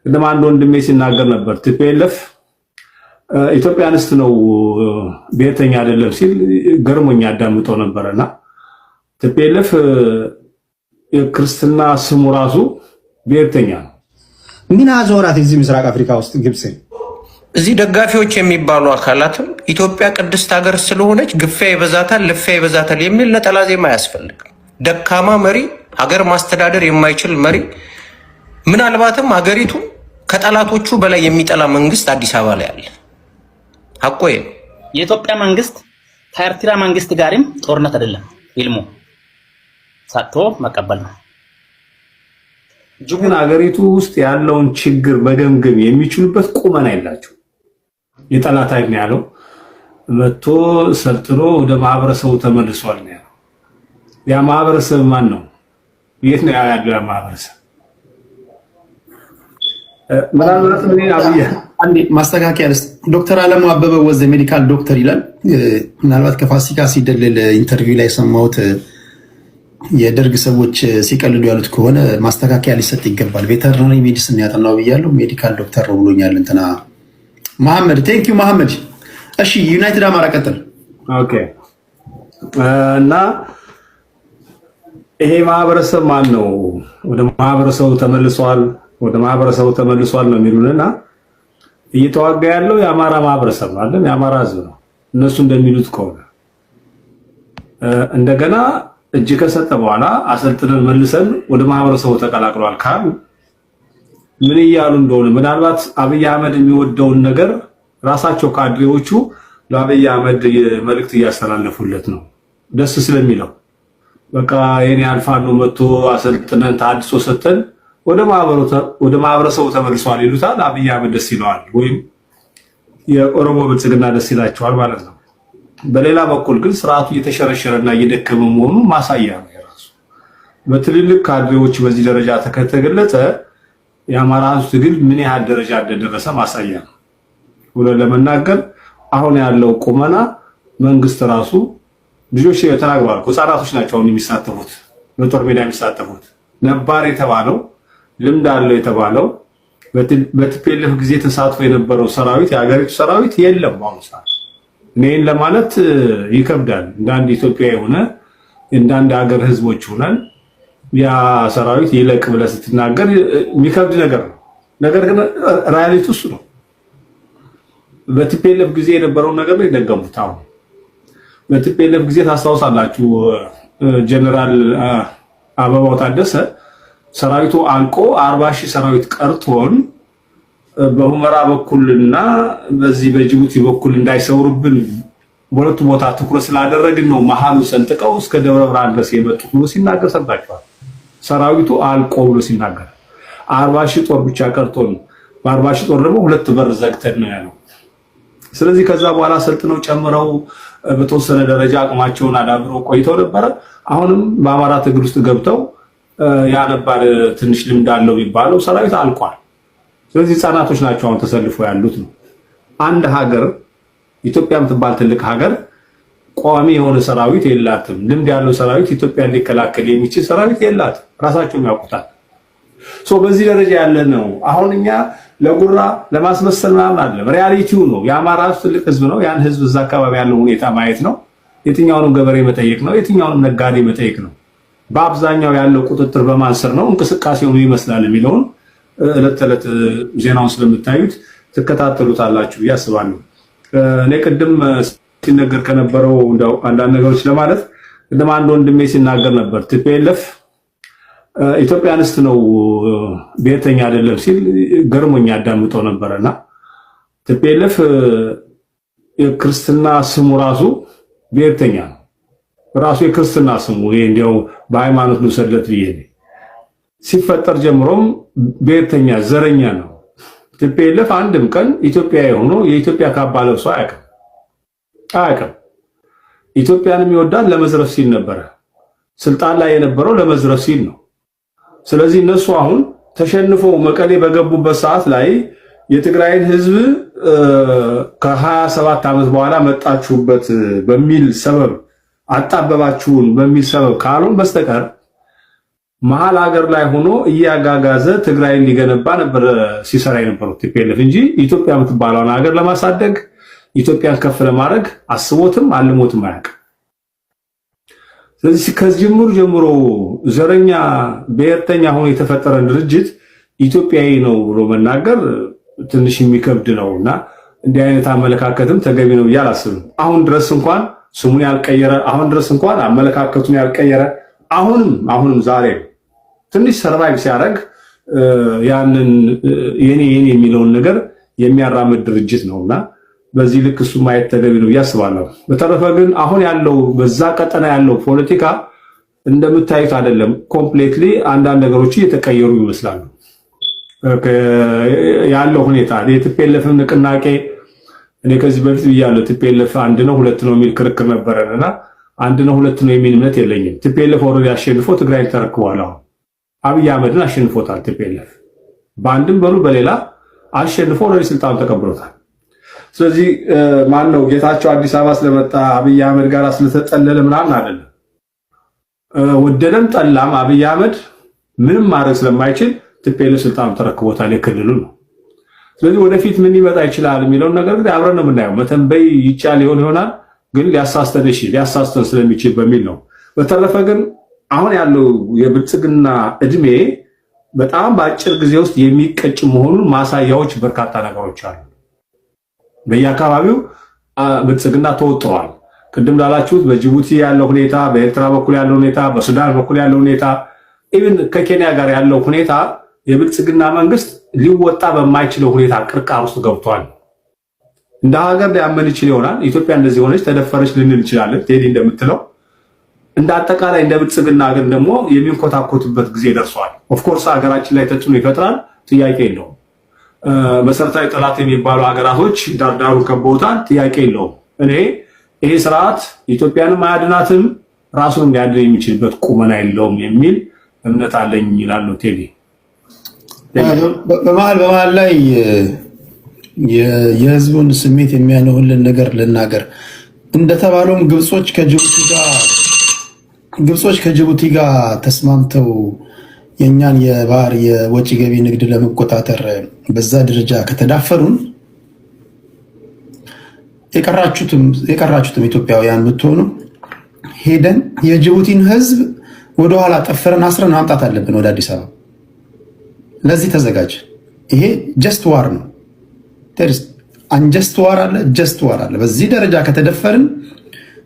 እንደማ አንድ ወንድሜ ሲናገር ነበር ቲፒኤልኤፍ ኢትዮጵያንስት ነው ብሔርተኛ አይደለም ሲል ገርሞኛ አዳምጠው ነበርና ቲፒኤልኤፍ የክርስትና ስሙ ራሱ ብሔርተኛ ነው። ምን አዞራት እዚህ ምስራቅ አፍሪካ ውስጥ ግብጽ እዚህ ደጋፊዎች የሚባሉ አካላትም ኢትዮጵያ ቅድስት ሀገር ስለሆነች ግፊያ ይበዛታል፣ ልፊያ ይበዛታል የሚል ነጠላ ዜማ አያስፈልግም። ደካማ መሪ፣ ሀገር ማስተዳደር የማይችል መሪ፣ ምናልባትም ሀገሪቱን ከጠላቶቹ በላይ የሚጠላ መንግስት አዲስ አበባ ላይ አለ። አቆየ የኢትዮጵያ መንግስት ከኤርትራ መንግስት ጋርም ጦርነት አይደለም ይልሙ ሳቶ መቀበል ነው። ግን ሀገሪቱ ውስጥ ያለውን ችግር መገምገም የሚችሉበት ቁመና የላቸው። የጠላት አይን ያለው መጥቶ ሰልጥኖ ወደ ማህበረሰቡ ተመልሷል ነው ያለው። ያ ማህበረሰብ ማን ነው? የት ነው ያለው ያ ማህበረሰብ? ምናልባት ምን አብያ አንዴ ማስተካከያ ዶክተር አለሙ አበበ ወዘ ሜዲካል ዶክተር ይላል። ምናልባት ከፋሲካ ሲደልል ኢንተርቪው ላይ ሰማሁት። የደርግ ሰዎች ሲቀልዱ ያሉት ከሆነ ማስተካከያ ሊሰጥ ይገባል። ቬተርናሪ ሜዲሲን ያጠናው ብያለሁ፣ ሜዲካል ዶክተር ነው ብሎኛል። እንትና መሐመድ ቴንክ ዩ መሐመድ። እሺ ዩናይትድ አማራ ቀጥል። ኦኬ። እና ይሄ ማህበረሰብ ማን ነው? ወደ ማህበረሰቡ ተመልሷል ነው የሚሉንና እየተዋጋ ያለው የአማራ ማህበረሰብ ነው አይደል? የአማራ ህዝብ ነው። እነሱ እንደሚሉት ከሆነ እንደገና እጅ ከሰጠ በኋላ አሰልጥነን መልሰን ወደ ማህበረሰቡ ተቀላቅሏል ካሉ ምን እያሉ እንደሆነ ምናልባት አብይ አህመድ የሚወደውን ነገር ራሳቸው ካድሬዎቹ ለአብይ አህመድ መልእክት እያስተላለፉለት ነው። ደስ ስለሚለው በቃ የኔ አልፋኖ መጥቶ አሰልጥነን ታድሶ ሰጠን ወደ ማህበረሰቡ ተመልሷል ይሉታል። አብይ አህመድ ደስ ይለዋል፣ ወይም የኦሮሞ ብልጽግና ደስ ይላቸዋል ማለት ነው። በሌላ በኩል ግን ስርዓቱ እየተሸረሸረና እየደከመ መሆኑ ማሳያ ነው። የራሱ በትልልቅ ካድሬዎች በዚህ ደረጃ ተከተገለጸ የአማራ ህዝብ ትግል ምን ያህል ደረጃ እንደደረሰ ማሳያ ነው ብሎ ለመናገር አሁን ያለው ቁመና መንግስት ራሱ ልጆች ተናግረዋል። ህፃናቶች ናቸው አሁን የሚሳተፉት በጦር ሜዳ የሚሳተፉት። ነባር የተባለው ልምድ አለው የተባለው በቲፒኤልኤፍ ጊዜ ተሳትፎ የነበረው ሰራዊት የሀገሪቱ ሰራዊት የለም አሁን ሰዓት። እኔን ለማለት ይከብዳል። እንዳንድ ኢትዮጵያ የሆነ እንዳንድ ሀገር ህዝቦች ሆነን ያ ሰራዊት ይለቅ ብለህ ስትናገር የሚከብድ ነገር ነው። ነገር ግን ሪያሊቲ እሱ ነው። በቲፒኤልኤፍ ጊዜ የነበረውን ነገር ነው የደገሙት። አሁን በቲፒኤልኤፍ ጊዜ ታስታውሳላችሁ ጀነራል አበባው ታደሰ ሰራዊቱ አልቆ 40,000 ሰራዊት ቀርቶን በሁመራ በኩልና በዚህ በጅቡቲ በኩል እንዳይሰውሩብን በሁለቱ ቦታ ትኩረት ስላደረግን ነው መሃሉ ሰንጥቀው እስከ ደብረ ብርሃን ድረስ የመጡት ብሎ ሲናገር ሰምታችኋል። ሰራዊቱ አልቆ ብሎ ሲናገር 40,000 ጦር ብቻ ቀርቶን በ40,000 ጦር ደግሞ ሁለት በር ዘግተን ነው ያለው። ስለዚህ ከዛ በኋላ ሰልጥነው ጨምረው በተወሰነ ደረጃ አቅማቸውን አዳብረው ቆይተው ነበረ። አሁንም በአማራ ትግል ውስጥ ገብተው ያነባር ትንሽ ልምድ አለው የሚባለው ሰራዊት አልቋል። ስለዚህ ህፃናቶች ናቸው አሁን ተሰልፈው ያሉት ነው። አንድ ሀገር ኢትዮጵያ የምትባል ትልቅ ሀገር ቋሚ የሆነ ሰራዊት የላትም። ልምድ ያለው ሰራዊት ኢትዮጵያን ሊከላከል የሚችል ሰራዊት የላትም። ራሳቸውም ያውቁታል። በዚህ ደረጃ ያለ ነው። አሁን እኛ ለጉራ ለማስመሰል ምናምን አይደለም፣ ሪያሊቲው ነው። የአማራ ትልቅ ህዝብ ነው። ያን ህዝብ እዛ አካባቢ ያለው ሁኔታ ማየት ነው። የትኛውንም ገበሬ መጠየቅ ነው። የትኛውንም ነጋዴ መጠየቅ ነው። በአብዛኛው ያለው ቁጥጥር በማን ስር ነው፣ እንቅስቃሴው ምን ይመስላል የሚለውን ዕለት ተዕለት ዜናውን ስለምታዩት ትከታተሉታላችሁ ብዬ አስባለሁ። እኔ ቅድም ሲነገር ከነበረው እንደው አንዳንድ ነገሮች ለማለት ቅድም አንድ ወንድሜ ሲናገር ነበር ቲፒኤልኤፍ ኢትዮጵያንስት ነው ብሔርተኛ አይደለም ሲል ገርሞኛ አዳምጠው ነበርና ቲፒኤልኤፍ የክርስትና ስሙ ራሱ ብሔርተኛ ነው። ራሱ የክርስትና ስሙ ይሄ እንደው በሃይማኖት ልውሰድለት ብዬ ሲፈጠር ጀምሮም ብሔርተኛ ዘረኛ ነው። ቲፒኤልኤፍ አንድም ቀን ኢትዮጵያዊ ሆኖ የኢትዮጵያ ካባ ለብሶ አያውቅም። ኢትዮጵያንም ይወዳል ለመዝረፍ ሲል ነበረ። ስልጣን ላይ የነበረው ለመዝረፍ ሲል ነው። ስለዚህ እነሱ አሁን ተሸንፈው መቀሌ በገቡበት ሰዓት ላይ የትግራይን ህዝብ ከ27 ዓመት በኋላ መጣችሁበት በሚል ሰበብ አጣበባችሁን በሚል ሰበብ ካልሆን በስተቀር መሀል ሀገር ላይ ሆኖ እያጋጋዘ ትግራይን ሊገነባ ነበር ሲሰራ የነበረው ቲፒኤልኤፍ እንጂ ኢትዮጵያ የምትባለውን ሀገር ለማሳደግ ኢትዮጵያን ከፍ ለማድረግ አስቦትም አልሞትም አያውቅም። ስለዚህ ከጅምሩ ጀምሮ ዘረኛ ብሔርተኛ ሆኖ የተፈጠረን ድርጅት ኢትዮጵያዊ ነው ብሎ መናገር ትንሽ የሚከብድ ነውና እንዲህ አይነት አመለካከትም ተገቢ ነው ብዬ አላስብም። አሁን ድረስ እንኳን ስሙን ያልቀየረ፣ አሁን ድረስ እንኳን አመለካከቱን ያልቀየረ፣ አሁንም ዛሬ ትንሽ ሰርቫይቭ ሲያደርግ ያንን የኔ የሚለውን ነገር የሚያራምድ ድርጅት ነውና በዚህ ልክ እሱ ማየት ተገቢ ነው ብዬ አስባለሁ። በተረፈ ግን አሁን ያለው በዛ ቀጠና ያለው ፖለቲካ እንደምታዩት አይደለም። ኮምፕሌትሊ አንዳንድ ነገሮች እየተቀየሩ ይመስላሉ። ያለው ሁኔታ የቲፒኤልኤፍ ንቅናቄ እኔ ከዚህ በፊት ብያለሁ። ቲፒኤልኤፍ አንድ ነው ሁለት ነው የሚል ክርክር ነበረና አንድ ነው ሁለት ነው የሚል እምነት የለኝም። ቲፒኤልኤፍ ኦልሬዲ አሸንፎ ትግራይ ተረክቧል። አሁን አብይ አህመድን አሸንፎታል። ቲፒኤልኤፍ በአንድም በሉ በሌላ አሸንፎ ኦልሬዲ ስልጣን ተቀብሎታል። ስለዚህ ማን ነው ጌታቸው አዲስ አበባ ስለመጣ አብይ አህመድ ጋር ስለተጠለለ ምናምን አይደለም። ወደደም ጠላም አብይ አህመድ ምንም ማድረግ ስለማይችል ቲፒኤልኤፍ ስልጣን ተረክቦታል። የክልሉ ነው። ስለዚህ ወደፊት ምን ሊመጣ ይችላል የሚለውን ነገር ግን አብረን ነው የምናየው። መተንበይ ይቻል ይሆናል ግን ሊያሳስተን ስለሚችል በሚል ነው። በተረፈ ግን አሁን ያለው የብልጽግና እድሜ በጣም በአጭር ጊዜ ውስጥ የሚቀጭ መሆኑን ማሳያዎች በርካታ ነገሮች አሉ። በየአካባቢው ብልጽግና ተወጥሯል። ቅድም ላላችሁት በጅቡቲ ያለው ሁኔታ፣ በኤርትራ በኩል ያለው ሁኔታ፣ በሱዳን በኩል ያለው ሁኔታ፣ ኢቭን ከኬንያ ጋር ያለው ሁኔታ የብልጽግና መንግስት ሊወጣ በማይችለው ሁኔታ ቅርቃር ውስጥ ገብቷል። እንደ ሀገር ሊያመን ይችል ይሆናል። ኢትዮጵያ እንደዚህ ሆነች ተደፈረች ልንል እንችላለን። ቴዲ እንደምትለው እንደ አጠቃላይ እንደ ብልጽግና ግን ደግሞ የሚንኮታኮትበት ጊዜ ደርሷል። ኦፍኮርስ ሀገራችን ላይ ተጽዕኖ ይፈጥራል፣ ጥያቄ የለውም። መሰረታዊ ጠላት የሚባሉ ሀገራቶች ዳርዳሩ ከቦታል፣ ጥያቄ የለውም። እኔ ይሄ ስርዓት ኢትዮጵያንም አያድናትም ራሱን ሊያድን የሚችልበት ቁመና የለውም የሚል እምነት አለኝ ይላሉ ቴዲ። በመሀል ላይ የህዝቡን ስሜት የሚያነውልን ነገር ልናገር። እንደተባለውም ግብጾች ከጅቡቲ ጋር ተስማምተው የእኛን የባህር የወጪ ገቢ ንግድ ለመቆጣጠር በዛ ደረጃ ከተዳፈሩን የቀራችሁትም ኢትዮጵያውያን ብትሆኑ ሄደን የጅቡቲን ህዝብ ወደኋላ ጠፍረን አስረን ማምጣት አለብን ወደ አዲስ አበባ። ለዚህ ተዘጋጅ። ይሄ ጀስት ዋር ነው። አንጀስት ዋር አለ፣ ጀስት ዋር አለ። በዚህ ደረጃ ከተደፈርን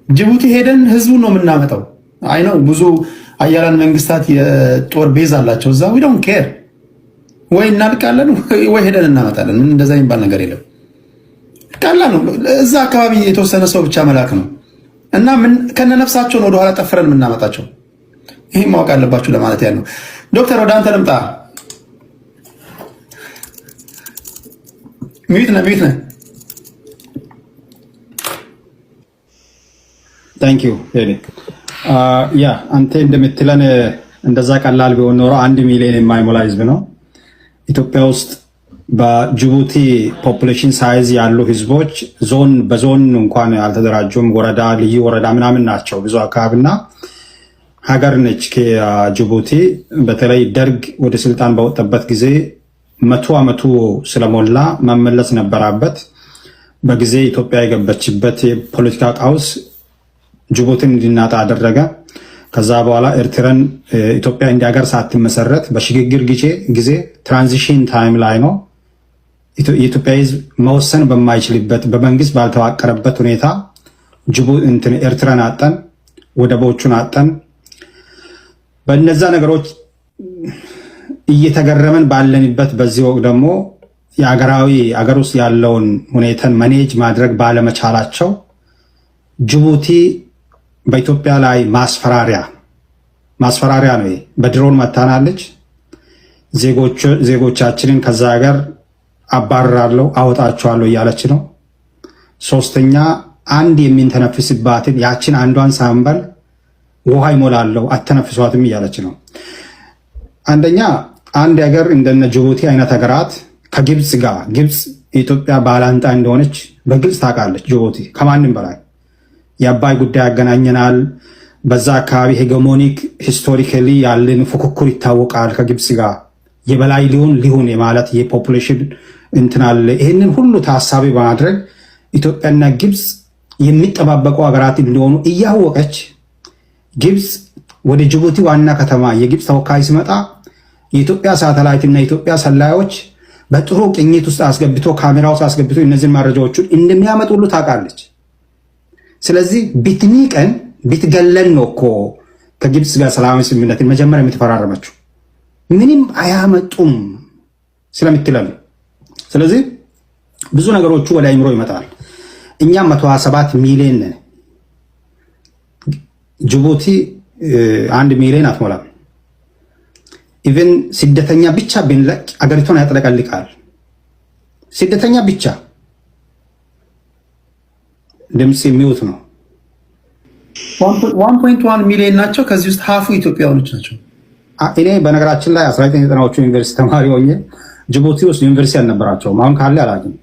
ጅቡቲ ሄደን ህዝቡን ነው የምናመጣው። አይ ነው ብዙ አያላን መንግስታት የጦር ቤዝ አላቸው እዛ። ዊ ዶንት ኬር። ወይ እናልቃለን ወይ ሄደን እናመጣለን። ምን እንደዛ የሚባል ነገር የለም። ቀላል ነው። እዛ አካባቢ የተወሰነ ሰው ብቻ መላክ ነው እና ምን ከነነፍሳቸው ነው ወደኋላ ጠፍረን የምናመጣቸው። ይሄ ማወቅ አለባችሁ ለማለት ያለው። ዶክተር ወደ አንተ ልምጣ። ሚዩት ነህ። ታንክ ዩ ያ አንተ እንደምትለን እንደዛ ቀላል ቢሆን ኖሮ 1 ሚሊዮን የማይሞላ ህዝብ ነው ኢትዮጵያ ውስጥ። በጅቡቲ ፖፑሌሽን ሳይዝ ያሉ ህዝቦች በዞን እንኳን አልተደራጁም። ወረዳ፣ ልዩ ወረዳ ምናምን ናቸው ብዙ አካባቢና ሀገር ነች ከጅቡቲ። በተለይ ደርግ ወደ ስልጣን በወጣበት ጊዜ 100 ዓመቱ ስለሞላ መመለስ ነበረበት። በጊዜ ኢትዮጵያ የገበችበት የፖለቲካ ቀውስ ጅቡቲን እንዲናጣ አደረገ። ከዛ በኋላ ኤርትራን ኢትዮጵያ እንደ ሀገር ሳትመሰረት በሽግግር ጊዜ ትራንዚሽን ታይም ላይ ነው የኢትዮጵያ ህዝብ መወሰን በማይችልበት በመንግስት ባልተዋቀረበት ሁኔታ ኤርትራን አጠን፣ ወደቦቹን አጠን። በእነዛ ነገሮች እየተገረመን ባለንበት በዚህ ወቅት ደግሞ አገር ውስጥ ያለውን ሁኔታን ማኔጅ ማድረግ ባለመቻላቸው ጅቡቲ በኢትዮጵያ ላይ ማስፈራሪያ ነው። በድሮን መታናለች። ዜጎቻችንን ከዛ ሀገር አባርራለሁ አወጣቸዋለሁ እያለች ነው። ሶስተኛ አንድ የሚንተነፍስባትን ያችን አንዷን ሳምበል ውሃ ይሞላለሁ አተነፍሷትም እያለች ነው። አንደኛ አንድ ሀገር እንደነ ጅቡቲ አይነት ሀገራት ከግብፅ ጋር ግብፅ የኢትዮጵያ ባላንጣ እንደሆነች በግልጽ ታውቃለች። ጅቡቲ ከማንም በላይ የአባይ ጉዳይ ያገናኘናል። በዛ አካባቢ ሄጌሞኒክ ሂስቶሪካሊ ያለን ፉክክር ይታወቃል። ከግብፅ ጋር የበላይ ሊሆን የማለት የፖፑሌሽን እንትን አለ። ይህንን ሁሉ ታሳቢ በማድረግ ኢትዮጵያና ግብፅ የሚጠባበቁ ሀገራት እንደሆኑ እያወቀች ግብፅ ወደ ጅቡቲ ዋና ከተማ የግብፅ ተወካይ ሲመጣ የኢትዮጵያ ሳተላይት እና የኢትዮጵያ ሰላዮች በጥሩ ቅኝት ውስጥ አስገብቶ ካሜራ ውስጥ አስገብቶ እነዚህን መረጃዎችን እንደሚያመጡ ሁሉ ታውቃለች። ስለዚህ ብትንቀን ብትገለን ነው እኮ ከግብፅ ጋር ሰላማዊ ስምምነትን መጀመሪያ የምትፈራረመችው። ምንም አያመጡም ስለምትለን። ስለዚህ ብዙ ነገሮቹ ወደ አይምሮ ይመጣል። እኛም 127 ሚሊዮን ነን። ጅቡቲ 1 ሚሊዮን አትሞላም። ኢቨን ስደተኛ ብቻ ብንለቅ አገሪቷን ያጥለቀልቃል። ስደተኛ ብቻ ድምፅ የሚውት ነው። 1.1 ሚሊዮን ናቸው። ከዚህ ውስጥ ሀፉ ኢትዮጵያውያኖች ናቸው። እኔ በነገራችን ላይ 1990ዎቹ ዩኒቨርሲቲ ተማሪ ሆኜ ጅቡቲ ውስጥ ዩኒቨርሲቲ አልነበራቸውም። አሁን ካለ አላውቅም።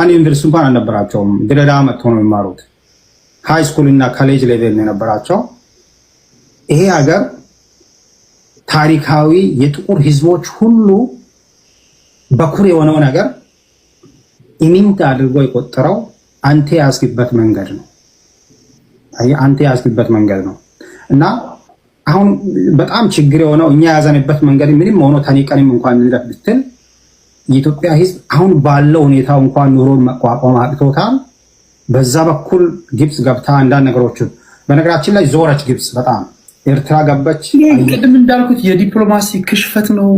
አንድ ዩኒቨርሲቲ እንኳን አልነበራቸውም። ድሬዳዋ መጥቶ ነው የሚማሩት። ሃይ ስኩል እና ኮሌጅ ሌቭል ነው የነበራቸው። ይሄ ሀገር ታሪካዊ የጥቁር ህዝቦች ሁሉ በኩር የሆነው ነገር ኢሚንት አድርጎ የቆጠረው አንተ ያስክበት መንገድ ነው። አንተ ያስክበት መንገድ ነው እና አሁን በጣም ችግር የሆነው እኛ ያዘንበት መንገድ ምንም ሆኖ ተኒቀንም እንኳን እንለፍ ብትል የኢትዮጵያ ህዝብ አሁን ባለው ሁኔታው እንኳን ኑሮን መቋቋም አቅቶታል። በዛ በኩል ግብፅ ገብታ አንዳንድ ነገሮችን በነገራችን ላይ ዞረች ግብፅ በጣም ኤርትራ ገባች። ቅድም እንዳልኩት የዲፕሎማሲ ክሽፈት ነው፣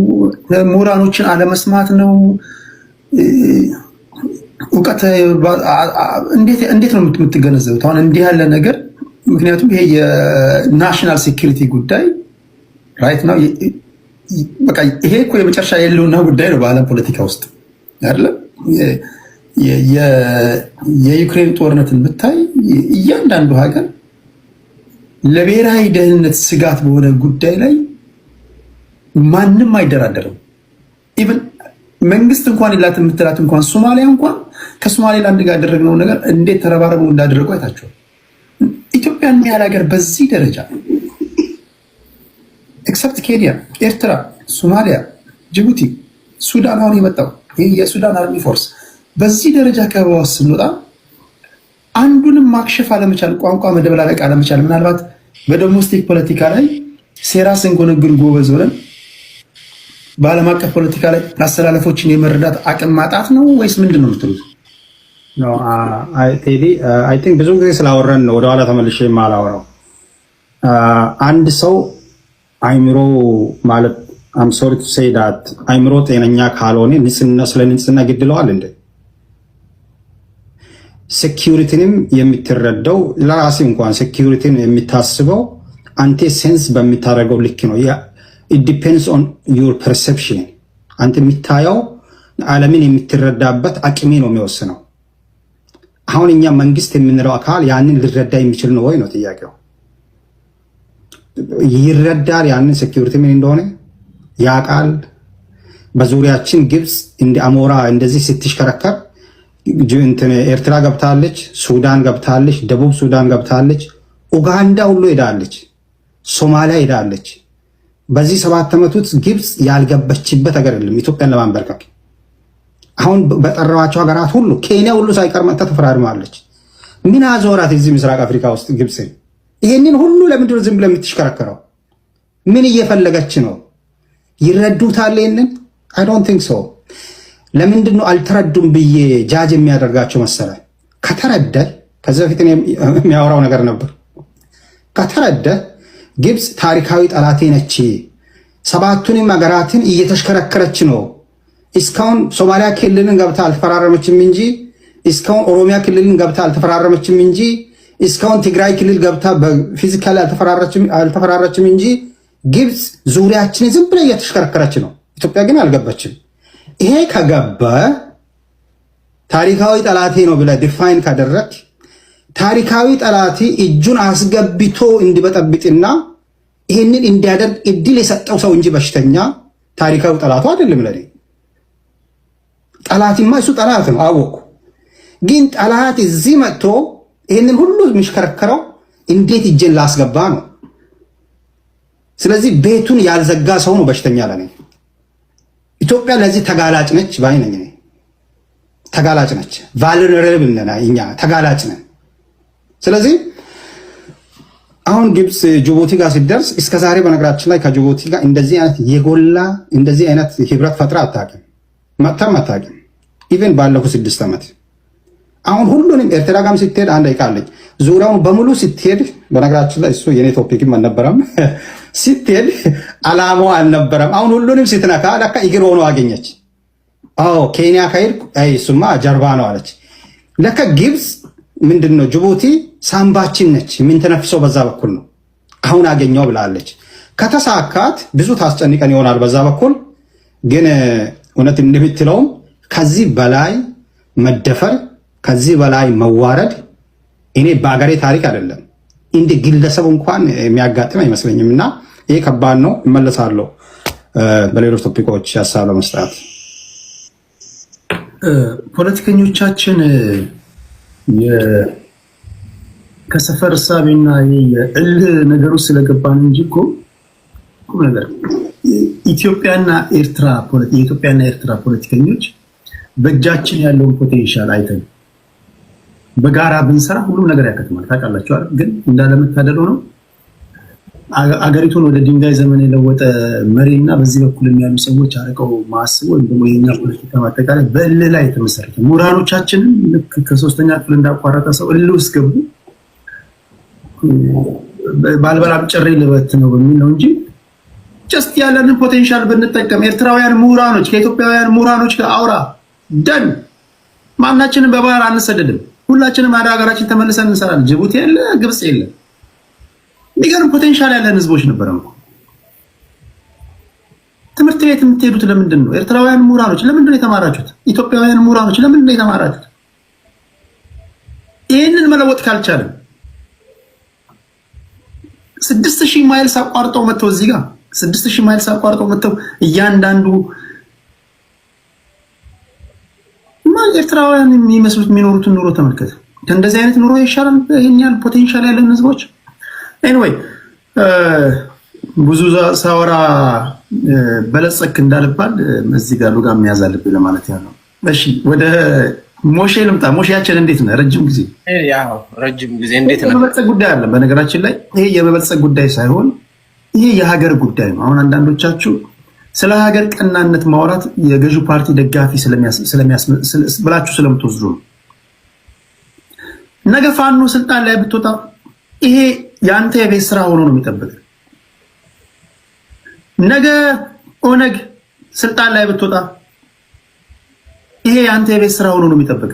ምሁራኖችን አለመስማት ነው። እውቀት እንዴት ነው የምትገነዘቡት አሁን እንዲህ ያለ ነገር? ምክንያቱም ይሄ የናሽናል ሴኩሪቲ ጉዳይ ራይት ነው። በቃ ይሄ እኮ የመጨረሻ የህልውና ጉዳይ ነው በዓለም ፖለቲካ ውስጥ አይደለም። የዩክሬን ጦርነትን ብታይ እያንዳንዱ ሀገር ለብሔራዊ ደህንነት ስጋት በሆነ ጉዳይ ላይ ማንም አይደራደርም። ኢቭን መንግስት እንኳን የላት የምትላት እንኳን ሶማሊያ እንኳን ከሶማሌላንድ ጋር ያደረግነው ነገር እንዴት ተረባረበው እንዳደረጉ አይታቸዋል። ኢትዮጵያን ያህል ሀገር በዚህ ደረጃ ኤክሰፕት ኬንያ፣ ኤርትራ፣ ሶማሊያ፣ ጅቡቲ፣ ሱዳን አሁን የመጣው ይህ የሱዳን አርሚ ፎርስ በዚህ ደረጃ ከበባ ውስጥ ስንወጣ አንዱንም ማክሸፍ አለመቻል፣ ቋንቋ መደበላለቅ አለመቻል፣ ምናልባት በዶሜስቲክ ፖለቲካ ላይ ሴራ ስንጎነግን ጎበዝ ሆነን በዓለም አቀፍ ፖለቲካ ላይ አስተላለፎችን የመረዳት አቅም ማጣት ነው ወይስ ምንድን ነው የምትሉት? ቴዲ አይ ቲንክ ብዙ ጊዜ ስላወረን ነው ወደኋላ ተመልሼ የማላወራው። አንድ ሰው አይምሮ ማለት አም ሶሪ ቱ ሴይ ዳት አይምሮ ጤነኛ ካልሆነ ስለ ንጽህና ግድለዋል እንዴ? ሴኪዩሪቲንም የምትረዳው ለራሴ እንኳን ሴኪዩሪቲን የሚታስበው አንተ ሴንስ በሚታረገው ልክ ነው። ኢት ዲፔንድስ ኦን ዩር ፐርሰፕሽን። አንተ የሚታየው ዓለምን የምትረዳበት አቅሜ ነው የሚወስነው። አሁን እኛ መንግስት የምንለው አካል ያንን ሊረዳ የሚችል ነው ወይ ነው ጥያቄው። ይረዳል ያንን ሴኪዩሪቲ ምን እንደሆነ ያውቃል። በዙሪያችን ግብፅ እንደ አሞራ እንደዚህ ስትሽከረከር ኤርትራ ገብታለች፣ ሱዳን ገብታለች፣ ደቡብ ሱዳን ገብታለች፣ ኡጋንዳ ሁሉ ሄዳለች፣ ሶማሊያ ሄዳለች። በዚህ 7 ዓመት ውስጥ ግብፅ ያልገበችበት ሀገር የለም ኢትዮጵያን ለማንበርከክ። አሁን በጠራዋቸው ሀገራት ሁሉ ኬንያ ሁሉ ሳይቀር መጥታ ተፈራርማለች። ምን አዞራት እዚህ ምስራቅ አፍሪካ ውስጥ ግብፅ? ይሄንን ሁሉ ለምንድን ነው ዝም ብለህ የምትሽከረከረው? ምን እየፈለገች ነው? ይረዱታል ይሄንን? አይ ዶንት ቲንክ ሶ። ለምንድን ነው አልተረዱም ብዬ ጃጅ የሚያደርጋቸው መሰለ? ከተረደ ከዚህ በፊት የሚያወራው ነገር ነበር። ከተረደ ግብፅ ታሪካዊ ጠላቴ ነች፣ 7ቱንም ሀገራትን እየተሽከረከረች ነው። እስካሁን ሶማሊያ ክልልን ገብታ አልተፈራረመችም እንጂ፣ እስካሁን ኦሮሚያ ክልልን ገብታ አልተፈራረመችም እንጂ፣ እስካሁን ትግራይ ክልል ገብታ በፊዚካሊ አልተፈራረችም እንጂ ግብፅ ዙሪያችን ዝም ብላ እየተሽከረከረች ነው። ኢትዮጵያ ግን አልገባችም። ይሄ ከገባ ታሪካዊ ጠላቴ ነው ብለህ ዲፋይን ካደረግ ታሪካዊ ጠላቴ እጁን አስገብቶ እንዲበጠብጥና ይህንን እንዲያደርግ እድል የሰጠው ሰው እንጂ በሽተኛ ታሪካዊ ጠላቱ አይደለም። ለኔ ጠላትማ እሱ ጠላት ነው አወኩ። ግን ጠላት እዚህ መጥቶ ይህንን ሁሉ የሚሽከረከረው እንዴት እጄን ላስገባ ነው። ስለዚህ ቤቱን ያልዘጋ ሰው ነው በሽተኛ ለኔ። ኢትዮጵያ ለዚህ ተጋላጭ ነች ባይ ነኝ። ተጋላጭ ነች። ቫልነረብል ነን እኛ ተጋላጭ ነን። ስለዚህ አሁን ግብጽ ጅቡቲ ጋር ሲደርስ እስከዛሬ በነገራችን ላይ ከጅቡቲ ጋር እንደዚህ አይነት የጎላ እንደዚህ አይነት ህብረት ፈጥራ አታውቅም፣ መጥታም አታውቅም። ኢቨን ባለፉት 6 ዓመት አሁን ሁሉንም ኤርትራ ጋርም ስትሄድ አንድ አይቃለች ዙሪያውን በሙሉ ስትሄድ፣ በነገራችን ላይ እሱ የኔ ቶፒክም አልነበረም ስትሄድ አላማው አልነበረም። አሁን ሁሉንም ስትነካ ለካ እግር ሆኖ አገኘች። አዎ ኬንያ ካይር እሱማ ጀርባ ነው አለች። ለካ ግብጽ ምንድነው ጅቡቲ ሳምባችን ነች፣ የምንተነፍሰው በዛ በኩል ነው። አሁን አገኘው ብላለች። ከተሳካት ብዙ ታስጨንቀን ይሆናል በዛ በኩል ግን እውነት እንደምትለውም ከዚህ በላይ መደፈር ከዚህ በላይ መዋረድ እኔ በአገሬ ታሪክ አይደለም እንደ ግለሰብ እንኳን የሚያጋጥም አይመስለኝም። እና ይሄ ከባድ ነው። እመለሳለሁ በሌሎች ቶፒኮች ሀሳብ ለመስጠት። ፖለቲከኞቻችን ከሰፈር እሳቤና የእልህ ነገር ውስጥ ስለገባን እንጂ እኮ ነገር የኢትዮጵያና ኤርትራ ፖለቲከኞች በእጃችን ያለውን ፖቴንሻል አይተን በጋራ ብንሰራ ሁሉም ነገር ያከትማል። ታውቃላችሁ አይደል? ግን እንዳለመታደል ሆኖ አገሪቱን ወደ ድንጋይ ዘመን የለወጠ መሪና በዚህ በኩል ያሉ ሰዎች አርቀው ማስበው ወይም ደግሞ የኛ ፖለቲካ ማጠቃላይ በእልህ ላይ የተመሰረተ ምሁራኖቻችንን ልክ ከ3ኛ ክፍል እንዳቋረጠ ሰው እልህ ውስጥ ገቡ። ባልበላም ጭሬ ልበት ነው በሚል ነው እንጂ ጀስት ያለንን ፖቴንሻል ብንጠቀም ኤርትራውያን ምሁራኖች ከኢትዮጵያውያን ምሁራኖች ጋር አውራ ደን ማናችንም በባህር አንሰደድም። ሁላችንም ወደ ሀገራችን ተመልሰን እንሰራለን። ጅቡቲ የለ፣ ግብጽ የለ። የሚገርም ፖቴንሻል ያለን ህዝቦች ነበረን እኮ። ትምህርት ቤት የምትሄዱት ለምንድን ነው? ኤርትራውያን ምሁራኖች ለምንድን ነው የተማራችሁት? ኢትዮጵያውያን ምሁራኖች ለምንድን ነው የተማራችሁት? ይህንን መለወጥ ካልቻለን 6000 ማይልስ አቋርጠው መጥተው እዚህ ጋር 6000 ማይልስ አቋርጠው መጥተው እያንዳንዱ ኤርትራውያን የሚመስሉት የሚኖሩትን ኑሮ ተመልከት። ከእንደዚህ አይነት ኑሮ ይሻላል ይሄን ያህል ፖቴንሻል ያለን ህዝቦች። ኤኒዌይ ብዙ ሳወራ በለጸክ እንዳልባል እዚህ ጋር ሉጋ የሚያዝ አለብኝ ለማለት ያለው። እሺ ወደ ሞሼ ልምጣ። ሞሼያችን እንዴት ነው? ረጅም ጊዜ እንዴት ነው? የመበልጸግ ጉዳይ አለ። በነገራችን ላይ ይሄ የመበልጸግ ጉዳይ ሳይሆን ይሄ የሀገር ጉዳይ ነው። አሁን አንዳንዶቻችሁ ስለ ሀገር ቀናነት ማውራት የገዢው ፓርቲ ደጋፊ ብላችሁ ስለምትወስዱ ነው። ነገ ፋኖ ስልጣን ላይ ብትወጣ ይሄ ያንተ የቤት ስራ ሆኖ ነው የሚጠብቅ። ነገ ኦነግ ስልጣን ላይ ብትወጣ ይሄ ያንተ የቤት ስራ ሆኖ ነው የሚጠብቅ።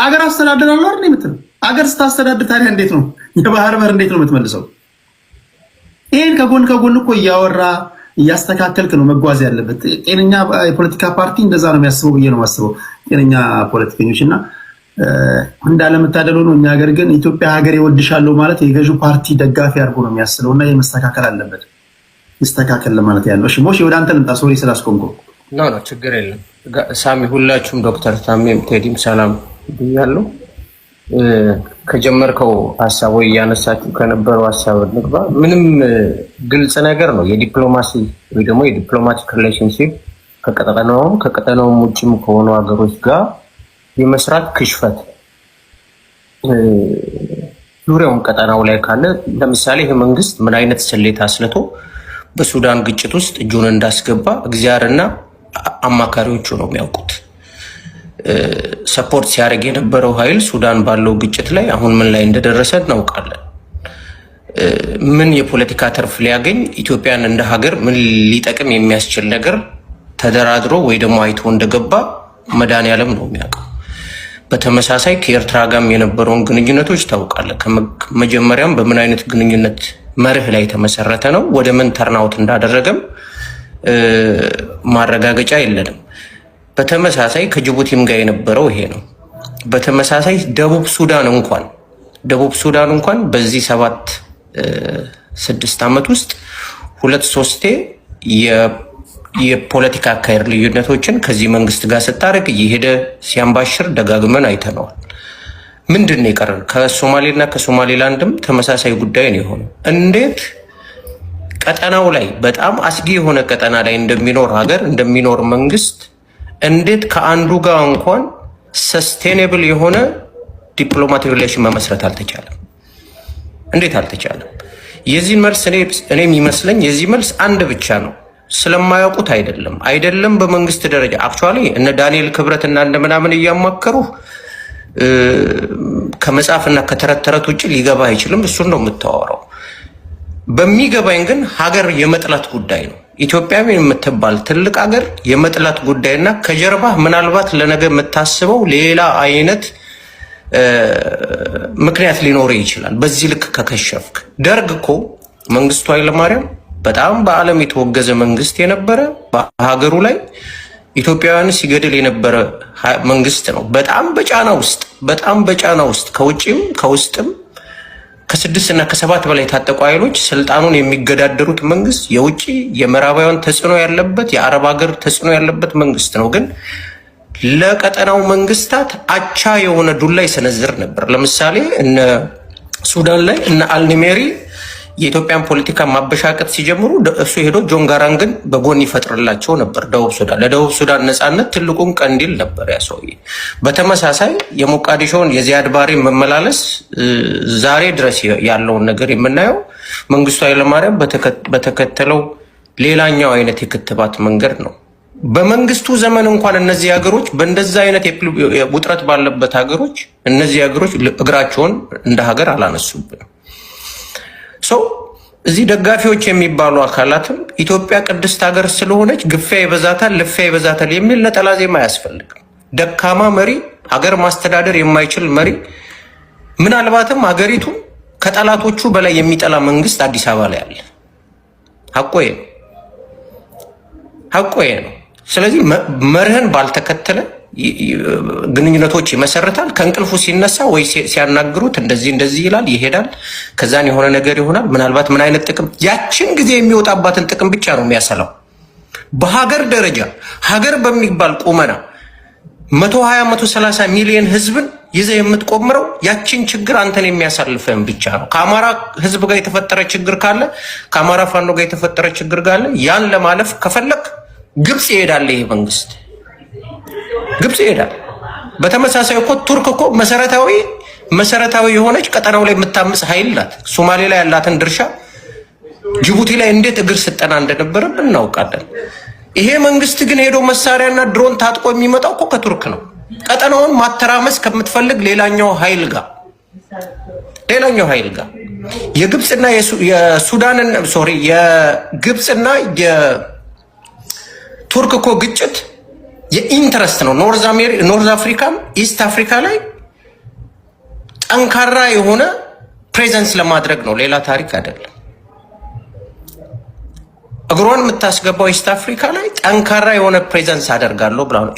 አገር አስተዳደራለሁ አይደል የምትለው? አገር ስታስተዳድር ታዲያ እንዴት ነው የባህር በር እንዴት ነው የምትመልሰው? ይሄን ከጎን እኮ እያወራ እያስተካከልክ ነው መጓዝ ያለበት። ጤነኛ የፖለቲካ ፓርቲ እንደዛ ነው የሚያስበው ብዬ ነው የማስበው። ጤነኛ ፖለቲከኞች እና እንዳለመታደል ሆኖ እኛ ሀገር ግን ኢትዮጵያ ሀገር ይወድሻለሁ ማለት የገዢው ፓርቲ ደጋፊ አድርጎ ነው የሚያስበው እና የመስተካከል አለበት። ይስተካከል ለማለት ያለው። እሺ ሞሽ ወደ አንተ ልምጣ። ሶሪ ስላስቆምኩ። ኖ ችግር የለም ሳሚ። ሁላችሁም ዶክተር ታሜም ቴዲም ሰላም ብያለሁ። ከጀመርከው ሀሳብ ወይ እያነሳችሁ ከነበረው ሀሳብ እንግባ። ምንም ግልጽ ነገር ነው። የዲፕሎማሲ ወይ ደግሞ የዲፕሎማቲክ ሪሌሽንሺፕ ከቀጠናውም ውጭም ከሆኑ ሀገሮች ጋር የመስራት ክሽፈት ዙሪያውን ቀጠናው ላይ ካለ ለምሳሌ ይህ መንግስት ምን አይነት ስሌት አስልቶ በሱዳን ግጭት ውስጥ እጁን እንዳስገባ እግዚአብሔርና አማካሪዎቹ ነው የሚያውቁት። ሰፖርት ሲያደርግ የነበረው ኃይል ሱዳን ባለው ግጭት ላይ አሁን ምን ላይ እንደደረሰ እናውቃለን። ምን የፖለቲካ ተርፍ ሊያገኝ ኢትዮጵያን እንደ ሀገር ምን ሊጠቅም የሚያስችል ነገር ተደራድሮ ወይ ደግሞ አይቶ እንደገባ መድኃኒዓለም ነው የሚያውቀው። በተመሳሳይ ከኤርትራ ጋርም የነበረውን ግንኙነቶች ታውቃለህ። ከመጀመሪያም በምን አይነት ግንኙነት መርህ ላይ የተመሰረተ ነው፣ ወደ ምን ተርናውት እንዳደረገም ማረጋገጫ የለንም። በተመሳሳይ ከጅቡቲም ጋር የነበረው ይሄ ነው። በተመሳሳይ ደቡብ ሱዳን እንኳን በዚህ 7-6 ዓመት ውስጥ 2-3 የፖለቲካ አካሄድ ልዩነቶችን ከዚህ መንግስት ጋር ስታደርግ እየሄደ ሲያምባሽር ደጋግመን አይተነዋል። ምንድነው የቀረን? ከሶማሌና ከሶማሌላንድም ተመሳሳይ ጉዳይ ነው የሆነው። እንዴት ቀጠናው ላይ በጣም አስጊ የሆነ ቀጠና ላይ እንደሚኖር ሀገር እንደሚኖር መንግስት እንዴት ከአንዱ ጋር እንኳን ሰስቴኔብል የሆነ ዲፕሎማቲክ ሪሌሽን መመስረት አልተቻለም? እንዴት አልተቻለም? የዚህ መልስ እኔ የሚመስለኝ የዚህ መልስ አንድ ብቻ ነው። ስለማያውቁት አይደለም በመንግስት ደረጃ አክቹአሊ እነ ዳንኤል ክብረት እና እንደ ምናምን እያማከሩ ከመጽሐፍና ከተረት ተረት ውጭ ሊገባ አይችልም። እሱን ነው የምታወራው። በሚገባኝ ግን ሀገር የመጥላት ጉዳይ ነው። ኢትዮጵያዊ የምትባል ትልቅ ሀገር የመጥላት ጉዳይና ከጀርባ ምናልባት ለነገ የምታስበው ሌላ አይነት ምክንያት ሊኖር ይችላል። በዚህ ልክ ከከሸፍክ ደርግ እኮ መንግስቱ ኃይለማርያም በጣም በዓለም የተወገዘ መንግስት የነበረ በሀገሩ ላይ ኢትዮጵያውያን ሲገድል የነበረ መንግስት ነው። በጣም በጫና ውስጥ ከውጭም ከውስጥም ከ6 እና ከ7 በላይ የታጠቁ ኃይሎች ስልጣኑን የሚገዳደሩት መንግስት የውጭ የምዕራባውያን ተጽዕኖ ያለበት የአረብ ሀገር ተጽዕኖ ያለበት መንግስት ነው። ግን ለቀጠናው መንግስታት አቻ የሆነ ዱላ ይሰነዝር ነበር። ለምሳሌ እነ ሱዳን ላይ እነ አልኒሜሪ የኢትዮጵያን ፖለቲካ ማበሻቀጥ ሲጀምሩ እሱ ሄዶ ጆን ጋራንግን በጎን ይፈጥርላቸው ነበር። ለደቡብ ሱዳን ነፃነት ትልቁን ቀንዲል ነበር ያ ሰውዬ። በተመሳሳይ የሞቃዲሾውን የዚያድ ባሬ መመላለስ ዛሬ ድረስ ያለውን ነገር የምናየው መንግስቱ ኃይለማርያም በተከተለው ሌላኛው አይነት የክትባት መንገድ ነው። በመንግስቱ ዘመን እንኳን እነዚህ ሀገሮች በእንደዛ አይነት ውጥረት ባለበት ሀገሮች እነዚህ ሀገሮች እግራቸውን እንደ ሀገር አላነሱብንም። እዚህ ደጋፊዎች የሚባሉ አካላትም ኢትዮጵያ ቅድስት ሀገር ስለሆነች ግፊያ ይበዛታል፣ ልፊያ ይበዛታል የሚል ነጠላ ዜማ አያስፈልግም። ደካማ መሪ፣ ሀገር ማስተዳደር የማይችል መሪ፣ ምናልባትም ሀገሪቱ ከጠላቶቹ በላይ የሚጠላ መንግስት አዲስ አበባ ላይ አለ። ሀቆ ነው። ስለዚህ መርህን ባልተከተለ ግንኙነቶች ይመሰርታል። ከእንቅልፉ ሲነሳ ወይ ሲያናግሩት እንደዚህ ይላል ይሄዳል። ከዛን የሆነ ነገር ይሆናል። ምናልባት ምን አይነት ጥቅም ያችን ጊዜ የሚወጣባትን ጥቅም ብቻ ነው የሚያሰላው። በሀገር ደረጃ ሀገር በሚባል ቁመና 120-130 ሚሊዮን ህዝብን ይዘህ የምትቆምረው ያችን ችግር አንተን የሚያሳልፈን ብቻ ነው። ከአማራ ህዝብ ጋር የተፈጠረ ችግር ካለ ከአማራ ፋኖ ጋር የተፈጠረ ችግር ካለ ያን ለማለፍ ከፈለክ ግብጽ ይሄዳል። ይሄ መንግስት ግብጽ ይሄዳል። በተመሳሳይ እኮ ቱርክ እኮ መሰረታዊ የሆነች ቀጠናው ላይ የምታምጽ ኃይል ናት። ሶማሌ ላይ ያላትን ድርሻ ጅቡቲ ላይ እንዴት እግር ስጠና እንደነበረ እናውቃለን። ይሄ መንግስት ግን ሄዶ መሳሪያና ድሮን ታጥቆ የሚመጣው እኮ ከቱርክ ነው። ቀጠናውን ማተራመስ ከምትፈልግ ሌላኛው ኃይል ጋር የግብጽና የሱዳንን የግብጽና የቱርክ እኮ ግጭት የኢንተረስት ነው። ኖርዝ አፍሪካም ኢስት አፍሪካ ላይ ጠንካራ የሆነ ፕሬዘንስ ለማድረግ ነው። ሌላ ታሪክ አይደለም። እግሯን የምታስገባው ኢስት አፍሪካ ላይ ጠንካራ የሆነ ፕሬዘንስ አደርጋለሁ ብላ ነው።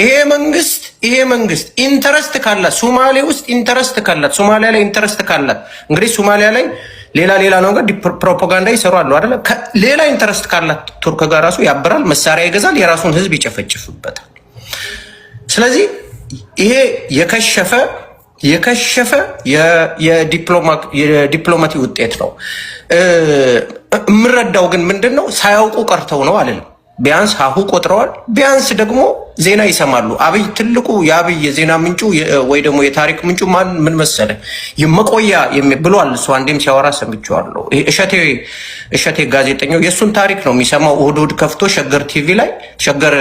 ይሄ መንግስት ኢንተረስት ካላት ሶማሌ ውስጥ ኢንተረስት ካላት ሶማሊያ ላይ ኢንተረስት ካላት እንግዲህ ሶማሊያ ላይ ሌላ ነገር ፕሮፓጋንዳ ይሰራሉ አይደለ? ሌላ ኢንተረስት ካላት ቱርክ ጋር ራሱ ያበራል፣ መሳሪያ ይገዛል፣ የራሱን ህዝብ ይጨፈጭፍበታል። ስለዚህ ይሄ የከሸፈ የዲፕሎማቲ ውጤት ነው። የምረዳው ግን ምንድነው ሳያውቁ ቀርተው ነው አለለም። ቢያንስ ሀሁ ቆጥረዋል። ቢያንስ ደግሞ ዜና ይሰማሉ። አብይ ትልቁ የአብይ የዜና ምንጩ ወይ ደግሞ የታሪክ ምንጩ ምን መሰለ የመቆያ ብሏል። እሱ አንዴም ሲያወራ ሰምቼዋለሁ። እሸቴ ጋዜጠኛው የእሱን ታሪክ ነው የሚሰማው። እሑድ ከፍቶ ሸገር ቲቪ ላይ ሸገር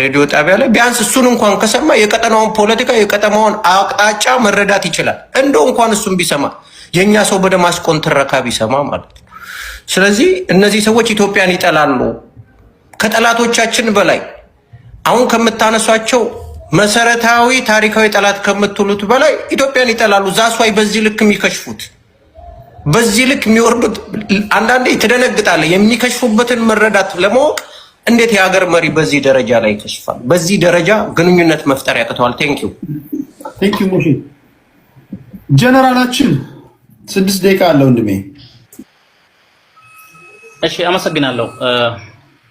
ሬዲዮ ጣቢያ ላይ ቢያንስ እሱን እንኳን ከሰማ የቀጠናውን ፖለቲካ የቀጠናውን አቅጣጫ መረዳት ይችላል። እንደው እንኳን እሱን ቢሰማ የእኛ ሰው በደማስቆን ትረካ ቢሰማ ማለት ነው። ስለዚህ እነዚህ ሰዎች ኢትዮጵያን ይጠላሉ። ከጠላቶቻችን በላይ አሁን ከምታነሷቸው መሰረታዊ ታሪካዊ ጠላት ከምትሉት በላይ ኢትዮጵያን ይጠላሉ። ዛሷይ በዚህ ልክ የሚከሽፉት በዚህ ልክ የሚወርዱት አንዳንዴ ትደነግጣለህ። የሚከሽፉበትን መረዳት ለማወቅ እንዴት የሀገር መሪ በዚህ ደረጃ ላይ ይከሽፋል? በዚህ ደረጃ ግንኙነት መፍጠር ያቅተዋል? ቴንኪዩ ሙሺ። ጀነራላችን 6 ደቂቃ አለ ወንድሜ። እሺ አመሰግናለሁ።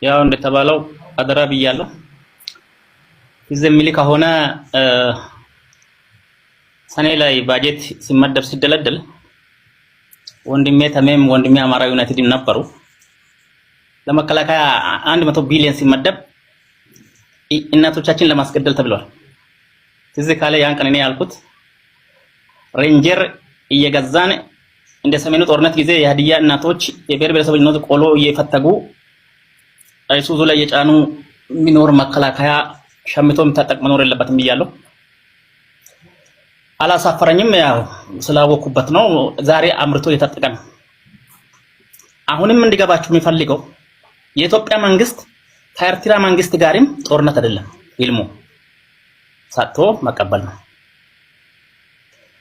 ያው እንደተባለው አደራ ብያለሁ። እዚህ ሚሊ ከሆነ ሰኔ ላይ ባጀት ሲመደብ ሲደለደል ወንድሜ ተሜም ወንድሜ አማራ ዩናይትድ ነበሩ። ለመከላከያ 100 ቢሊዮን ሲመደብ እናቶቻችን ለማስገደል ተብሏል። እዚህ ካለ ያን ቀን እኔ ያልኩት ሬንጀር እየገዛን እንደ ሰሜኑ ጦርነት ጊዜ የሀዲያ እናቶች የብሔር ብሔረሰቦች ነው ቆሎ እየፈተጉ አይሱዙ ላይ የጫኑ ሚኖር መከላከያ ሸምቶ የሚታጠቅ መኖር የለበትም ብያለሁ። አላሳፈረኝም። ያው ስላወኩበት ነው። ዛሬ አምርቶ እየታጠቀ ነው። አሁንም እንዲገባችሁ የሚፈልገው የኢትዮጵያ መንግስት ከኤርትራ መንግስት ጋርም ጦርነት አይደለም፣ ይልሙ ሳቶ መቀበል ነው።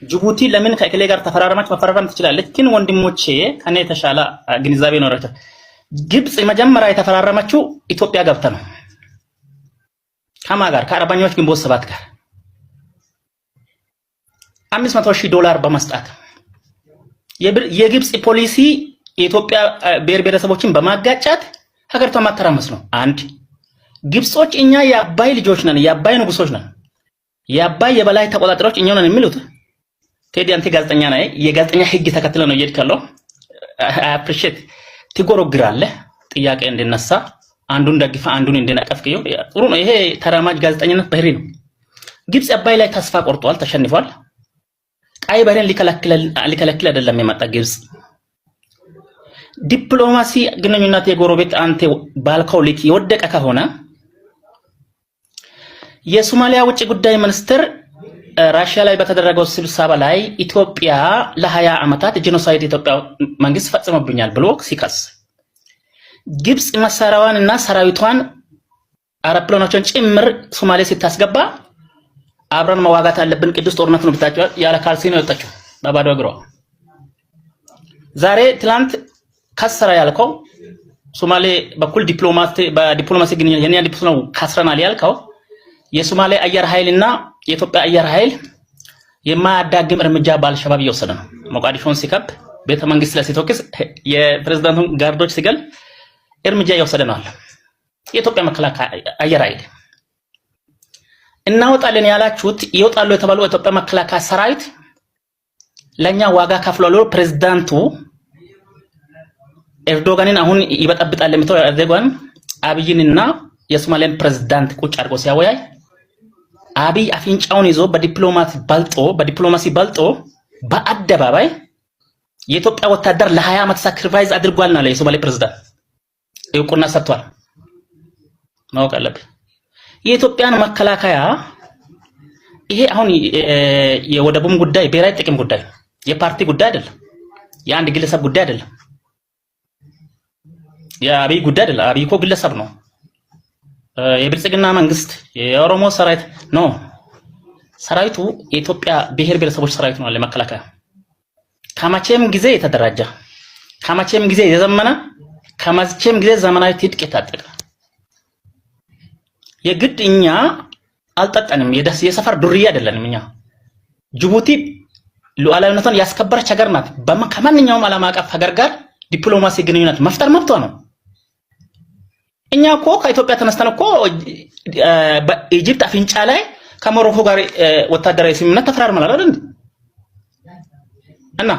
ጅቡቲ ለምን ከእከሌ ጋር ተፈራረማች? መፈራረም ትችላለች፣ ግን ወንድሞቼ ከኔ የተሻለ ግንዛቤ ኖራቸው። ግብጽ መጀመሪያ የተፈራረመችው ኢትዮጵያ ገብታ ነው። ከማ ጋር? ከአርበኞች ግንቦት ሰባት ጋር $500,000 በመስጣት የግብጽ ፖሊሲ የኢትዮጵያ ብሔር ብሔረሰቦችን በማጋጫት ሀገሪቷን ማተራመስ ነው። አንድ ግብጾች እኛ የአባይ ልጆች ነን፣ የአባይ ንጉሶች ነን፣ የአባይ የበላይ ተቆጣጣሪዎች እኛው ነን የሚሉት። ቴዲ አንተ ጋዜጠኛ ነህ፣ የጋዜጠኛ ህግ ተከትለ ነው እየሄድከው። አፕሪሺየት ትጎረግራለህ። ጥያቄ እንድነሳ አንዱን ደግፋ አንዱን እንድነቀፍ ጥሩ ነው። ይሄ ተራማጅ ጋዜጠኝነት ባህሪ ነው። ግብጽ አባይ ላይ ተስፋ ቆርጧል፣ ተሸንፏል። ቀይ ባህርን ሊከለክል አይደለም የመጣ ግብጽ። ዲፕሎማሲ ግንኙነት የጎረቤት አንተ ባልከው ልክ የወደቀ ከሆነ የሶማሊያ ውጭ ጉዳይ ሚኒስትር ራሽያ ላይ በተደረገው ስብሰባ ላይ ኢትዮጵያ ለ20 ዓመታት ጄኖሳይድ ኢትዮጵያ መንግስት ፈጽሞብኛል ብሎ ሲከስ ግብጽ መሳሪያዋንና ሰራዊቷን አውሮፕላኖችን ጭምር ሶማሊያ ሲታስገባ አብረን መዋጋት አለብን፣ ቅዱስ ጦርነት ነው ብታችሁ ያለ ካልሲ ነው የወጣችው በባዶ እግሯ። ዛሬ ትላንት ከሰራ ያልከው ሶማሌ በኩል በዲፕሎማሲ ግንኙነት የኛ ዲፕሎማሲ ነው ከስረናል ያልከው የሶማሌ አየር ኃይልና የኢትዮጵያ አየር ኃይል የማያዳግም እርምጃ በአልሸባብ እየወሰደ ነው። ሞቃዲሾን ሲከብ ቤተ መንግስት ላይ ሲተኩስ የፕሬዝዳንቱን ጋርዶች ሲገል እርምጃ እየወሰደ ነው አለ የኢትዮጵያ መከላከያ አየር ኃይል። እናወጣለን ያላችሁት ይወጣሉ የተባለው የኢትዮጵያ መከላከያ ሰራዊት ለኛ ዋጋ ከፍሏል። ፕሬዝዳንቱ ኤርዶጋንን አሁን ይበጠብጣል ለምተው ኤርዶጋን አብይንና የሶማሊያን ፕሬዝዳንት ቁጭ አድርጎ ሲያወያይ አብይ አፍንጫውን ይዞ በዲፕሎማሲ በልጦ በአደባባይ የኢትዮጵያ ወታደር ለ20 ዓመት ሳክሪፋይስ አድርጓል ነው የሶማሌ ፕሬዝዳንት እውቅና ሰጥቷል። ማወቅ አለብህ የኢትዮጵያን መከላከያ። ይሄ አሁን የወደቡም ጉዳይ ብሔራዊ ጥቅም ጉዳይ፣ የፓርቲ ጉዳይ አይደለም፣ የአንድ ግለሰብ ጉዳይ አይደለም፣ የአብይ ጉዳይ አይደለም። አብይ እኮ ግለሰብ ነው። የብልጽግና መንግስት የኦሮሞ ሰራዊት ነው። ሰራዊቱ የኢትዮጵያ ብሔር ብሔረሰቦች ሰራዊት ነው። ለመከላከያ ከመቼም ጊዜ የተደራጀ ከመቼም ጊዜ የዘመነ ከመቼም ጊዜ ዘመናዊ ትጥቅ የታጠቀ የግድ እኛ አልጠጠንም። የሰፈር ዱርዬ አይደለንም። እኛ ጅቡቲ ሉዓላዊነቷን ያስከበረች ሀገር ናት። ከማንኛውም ዓለም አቀፍ ሀገር ጋር ዲፕሎማሲ ግንኙነት መፍጠር መብቷ ነው። እኛ እኮ ከኢትዮጵያ ተነስተን እኮ በኢጂፕት አፍንጫ ላይ ከሞሮኮ ጋር ወታደራዊ ስምምነት ተፈራርመናል አይደል? እና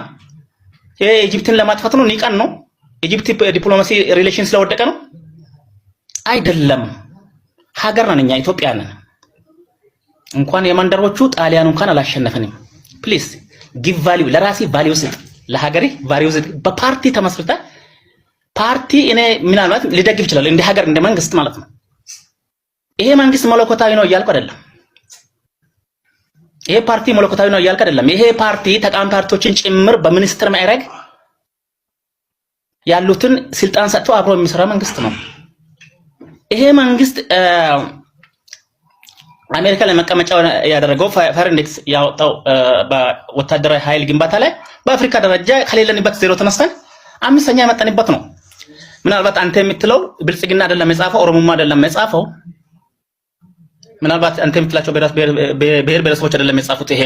ይሄ ኢጂፕትን ለማጥፋት ነው፣ ኒቃን ነው። ኢጂፕት ዲፕሎማሲ ሪሌሽን ስለወደቀ ነው አይደለም። ሀገር ነን እኛ ኢትዮጵያ ነን። እንኳን የመንደሮቹ ጣሊያን እንኳን አላሸነፈንም። ፕሊዝ ጊቭ ቫልዩ፣ ለራሲ ቫልዩ ስጥ፣ ለሀገሬ ቫልዩ ስጥ። በፓርቲ ተመስርተ ፓርቲ እኔ ምናልባት ሊደግፍ ይችላል እንደ ሀገር እንደ መንግስት ማለት ነው። ይሄ መንግስት መለኮታዊ ነው እያልኩ አይደለም። ይሄ ፓርቲ መለኮታዊ ነው እያልኩ አይደለም። ይሄ ፓርቲ ተቃዋሚ ፓርቲዎችን ጭምር በሚኒስትር ማዕረግ ያሉትን ስልጣን ሰጥቶ አብሮ የሚሰራ መንግስት ነው። ይሄ መንግስት አሜሪካ ላይ መቀመጫ ያደረገው ፋር ኢንዴክስ ያወጣው በወታደራዊ ኃይል ግንባታ ላይ በአፍሪካ ደረጃ ከሌለንበት ዜሮ ተነስተን አምስተኛ የመጣንበት ነው። ምናልባት አንተ የምትለው ብልጽግና አይደለም የጻፈው፣ ኦሮሞማ አይደለም የጻፈው፣ ምናልባት አንተ የምትላቸው ብሔር ብሔረሰቦች አይደለም የጻፉት። ይሄ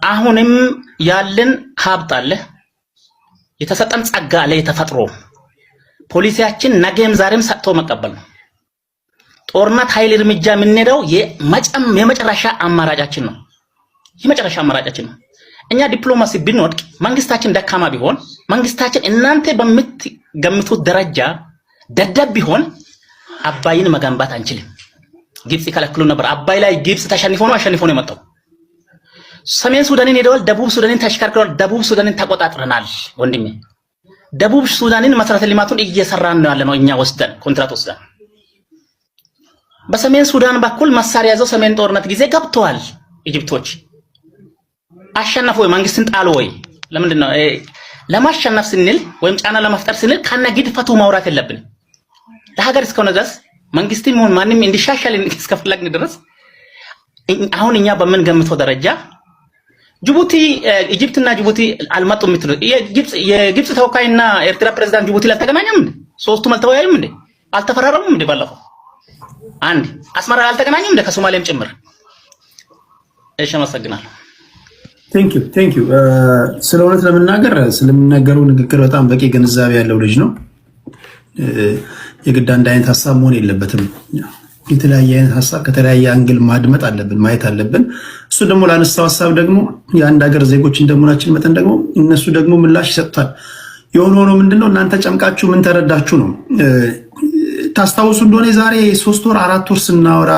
አሁንም ያለን ሀብት አለ፣ የተሰጠን ጸጋ አለ፣ የተፈጥሮ ፖሊሲያችን ነገም ዛሬም ሰጥቶ መቀበል ነው። ጦርነት ኃይል እርምጃ የምንሄደው የመጨረሻ አማራጫችን ነው። የመጨረሻ አማራጫችን ነው። እኛ ዲፕሎማሲ ብንወድቅ መንግስታችን ደካማ ቢሆን መንግስታችን እናንተ በምትገምቱት ደረጃ ደደብ ቢሆን አባይን መገንባት አንችልም። ግብጽ ይከለክሉ ነበር። አባይ ላይ ግብጽ ተሸንፎ ነው የመጣው። ሰሜን ሱዳንን ሄደዋል። ደቡብ ሱዳንን ተሽከርክረዋል። ደቡብ ሱዳንን ተቆጣጥረናል። ወንድሜ ደቡብ ሱዳንን መሰረተ ልማቱን እየሰራን ነው ያለነው እኛ ወስደን ኮንትራት ወስደን። በሰሜን ሱዳን በኩል መሳሪያ ይዘው ሰሜን ጦርነት ጊዜ ገብተዋል ኢጅፕቶች። አሸነፉ ወይ? መንግስትን ጣሉ ወይ? ለምንድን ነው ለማሸነፍ ስንል ወይም ጫና ለመፍጠር ስንል ከነግድፈቱ ማውራት የለብንም። ለሀገር እስከሆነ ድረስ መንግስትም ይሁን ማንም እንዲሻሻል እስከፈለግን ድረስ አሁን እኛ በምንገምተው ደረጃ ጅቡቲ ኢጅፕትና ጅቡቲ አልመጡም የምትሉ የግብጽ ተወካይና ኤርትራ ፕሬዝዳንት ጅቡቲ ላይ አልተገናኙም እንዴ? ሶስቱም አልተወያዩም እንዴ? አልተፈራረሙም እንዴ? ባለፈው አንድ አስመራ አልተገናኙም እንዴ? ከሶማሌም ጭምር። እሺ አመሰግናለሁ። ቴንክ ዩ ስለ እውነት ለመናገር ስለሚናገረው ንግግር በጣም በቂ ግንዛቤ ያለው ልጅ ነው። የግድ አንድ አይነት ሀሳብ መሆን የለበትም። የተለያየ አይነት ሀሳብ ከተለያየ አንግል ማድመጥ አለብን፣ ማየት አለብን። እሱ ደግሞ ላነሳው ሀሳብ ደግሞ የአንድ ሀገር ዜጎች እንደመሆናችን መጠን ደግሞ እነሱ ደግሞ ምላሽ ይሰጡታል። የሆነ ሆኖ ምንድነው እናንተ ጨምቃችሁ ምን ተረዳችሁ ነው። ታስታውሱ እንደሆነ የዛሬ 3 ወር 4 ወር ስናወራ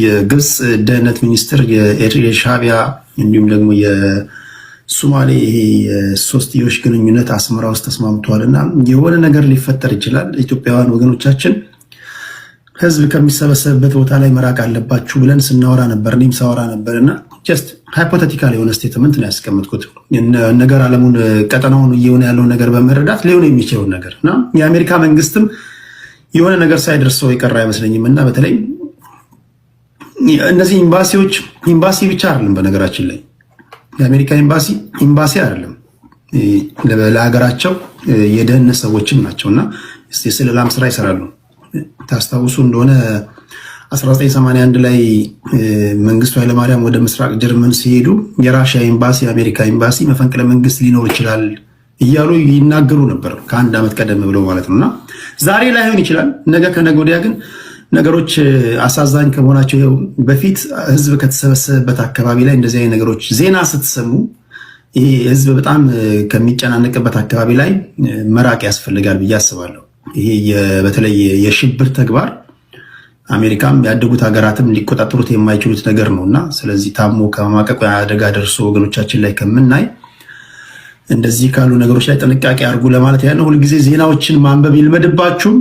የግብፅ ደህንነት ሚኒስትር የሻዕቢያ እንዲሁም ደግሞ የሶማሌ ይሄ የሶስትዮሽ ግንኙነት አስመራ ውስጥ ተስማምተዋልና የሆነ ነገር ሊፈጠር ይችላል፣ ኢትዮጵያውያን ወገኖቻችን ህዝብ ከሚሰበሰብበት ቦታ ላይ መራቅ አለባችሁ ብለን ስናወራ ነበር። እኔም ሳወራ ነበርና ጀስት ሃይፖቴቲካል የሆነ ስቴትመንት ነው ያስቀመጥኩት። ነገር ዓለሙን ቀጠናውን እየሆነ ያለውን ነገር በመረዳት ሊሆን የሚችለውን ነገር እና የአሜሪካ መንግስትም የሆነ ነገር ሳይደርሰው የቀረ አይመስለኝም። እና በተለይ እነዚህ ኤምባሲዎች ኤምባሲ ብቻ አይደለም፣ በነገራችን ላይ የአሜሪካ ኤምባሲ አይደለም፣ ለሀገራቸው የደህንነት ሰዎችም ናቸውና የስለላም ስራ ይሰራሉ። ታስታውሱ እንደሆነ 1981 ላይ መንግስቱ ኃይለማርያም ወደ ምስራቅ ጀርመን ሲሄዱ የራሽያ ኤምባሲ፣ የአሜሪካ ኤምባሲ መፈንቅለ መንግስት ሊኖር ይችላል እያሉ ይናገሩ ነበር፣ ከአንድ ዓመት ቀደም ብለው ማለት ነውና ዛሬ ላይሆን ይችላል፣ ነገ ከነገ ወዲያ ግን ነገሮች አሳዛኝ ከመሆናቸው በፊት ህዝብ ከተሰበሰበበት አካባቢ ላይ እንደዚህ አይነት ነገሮች ዜና ስትሰሙ ይሄ ህዝብ በጣም ከሚጨናነቅበት አካባቢ ላይ መራቅ ያስፈልጋል ብዬ አስባለሁ። ይሄ በተለይ የሽብር ተግባር አሜሪካም ያደጉት ሀገራትም ሊቆጣጠሩት የማይችሉት ነገር ነውና ስለዚህ ታሞ ከማቀቅ አደጋ ደርሶ ወገኖቻችን ላይ ከምናይ እንደዚህ ካሉ ነገሮች ላይ ጥንቃቄ አድርጉ ለማለት ያለው። ሁልጊዜ ዜናዎችን ማንበብ ይልመድባችሁ።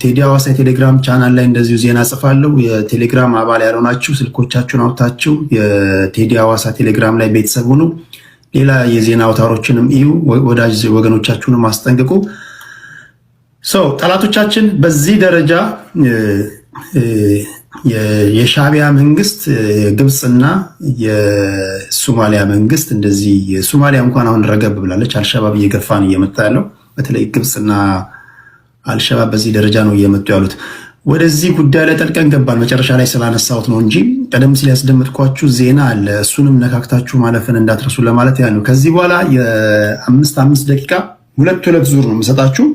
ቴዲ ሐዋሳ የቴሌግራም ቻናል ላይ እንደዚሁ ዜና ጽፋለሁ። የቴሌግራም አባል ያልሆናችሁ ስልኮቻችሁን አውጥታችሁ የቴዲ ሐዋሳ ቴሌግራም ላይ ቤተሰብ ሁኑ። ሌላ የዜና አውታሮችንም እዩ፣ ወዳጅ ወገኖቻችሁንም አስጠንቅቁ። ጠላቶቻችን በዚህ ደረጃ የሻዕቢያ መንግስት ግብፅና የሶማሊያ መንግስት እንደዚህ የሶማሊያ እንኳን አሁን ረገብ ብላለች። አልሸባብ እየገፋን እየመጣ ያለው በተለይ ግብፅና አልሸባብ በዚህ ደረጃ ነው እየመጡ ያሉት። ወደዚህ ጉዳይ ላይ ጠልቀን ገባን መጨረሻ ላይ ስላነሳሁት ነው እንጂ ቀደም ሲል ያስደመጥኳችሁ ዜና አለ። እሱንም ነካክታችሁ ማለፍን እንዳትረሱ ለማለት ያለው። ከዚህ በኋላ የ5 ደቂቃ ሁለት ዙር ነው የምሰጣችሁ።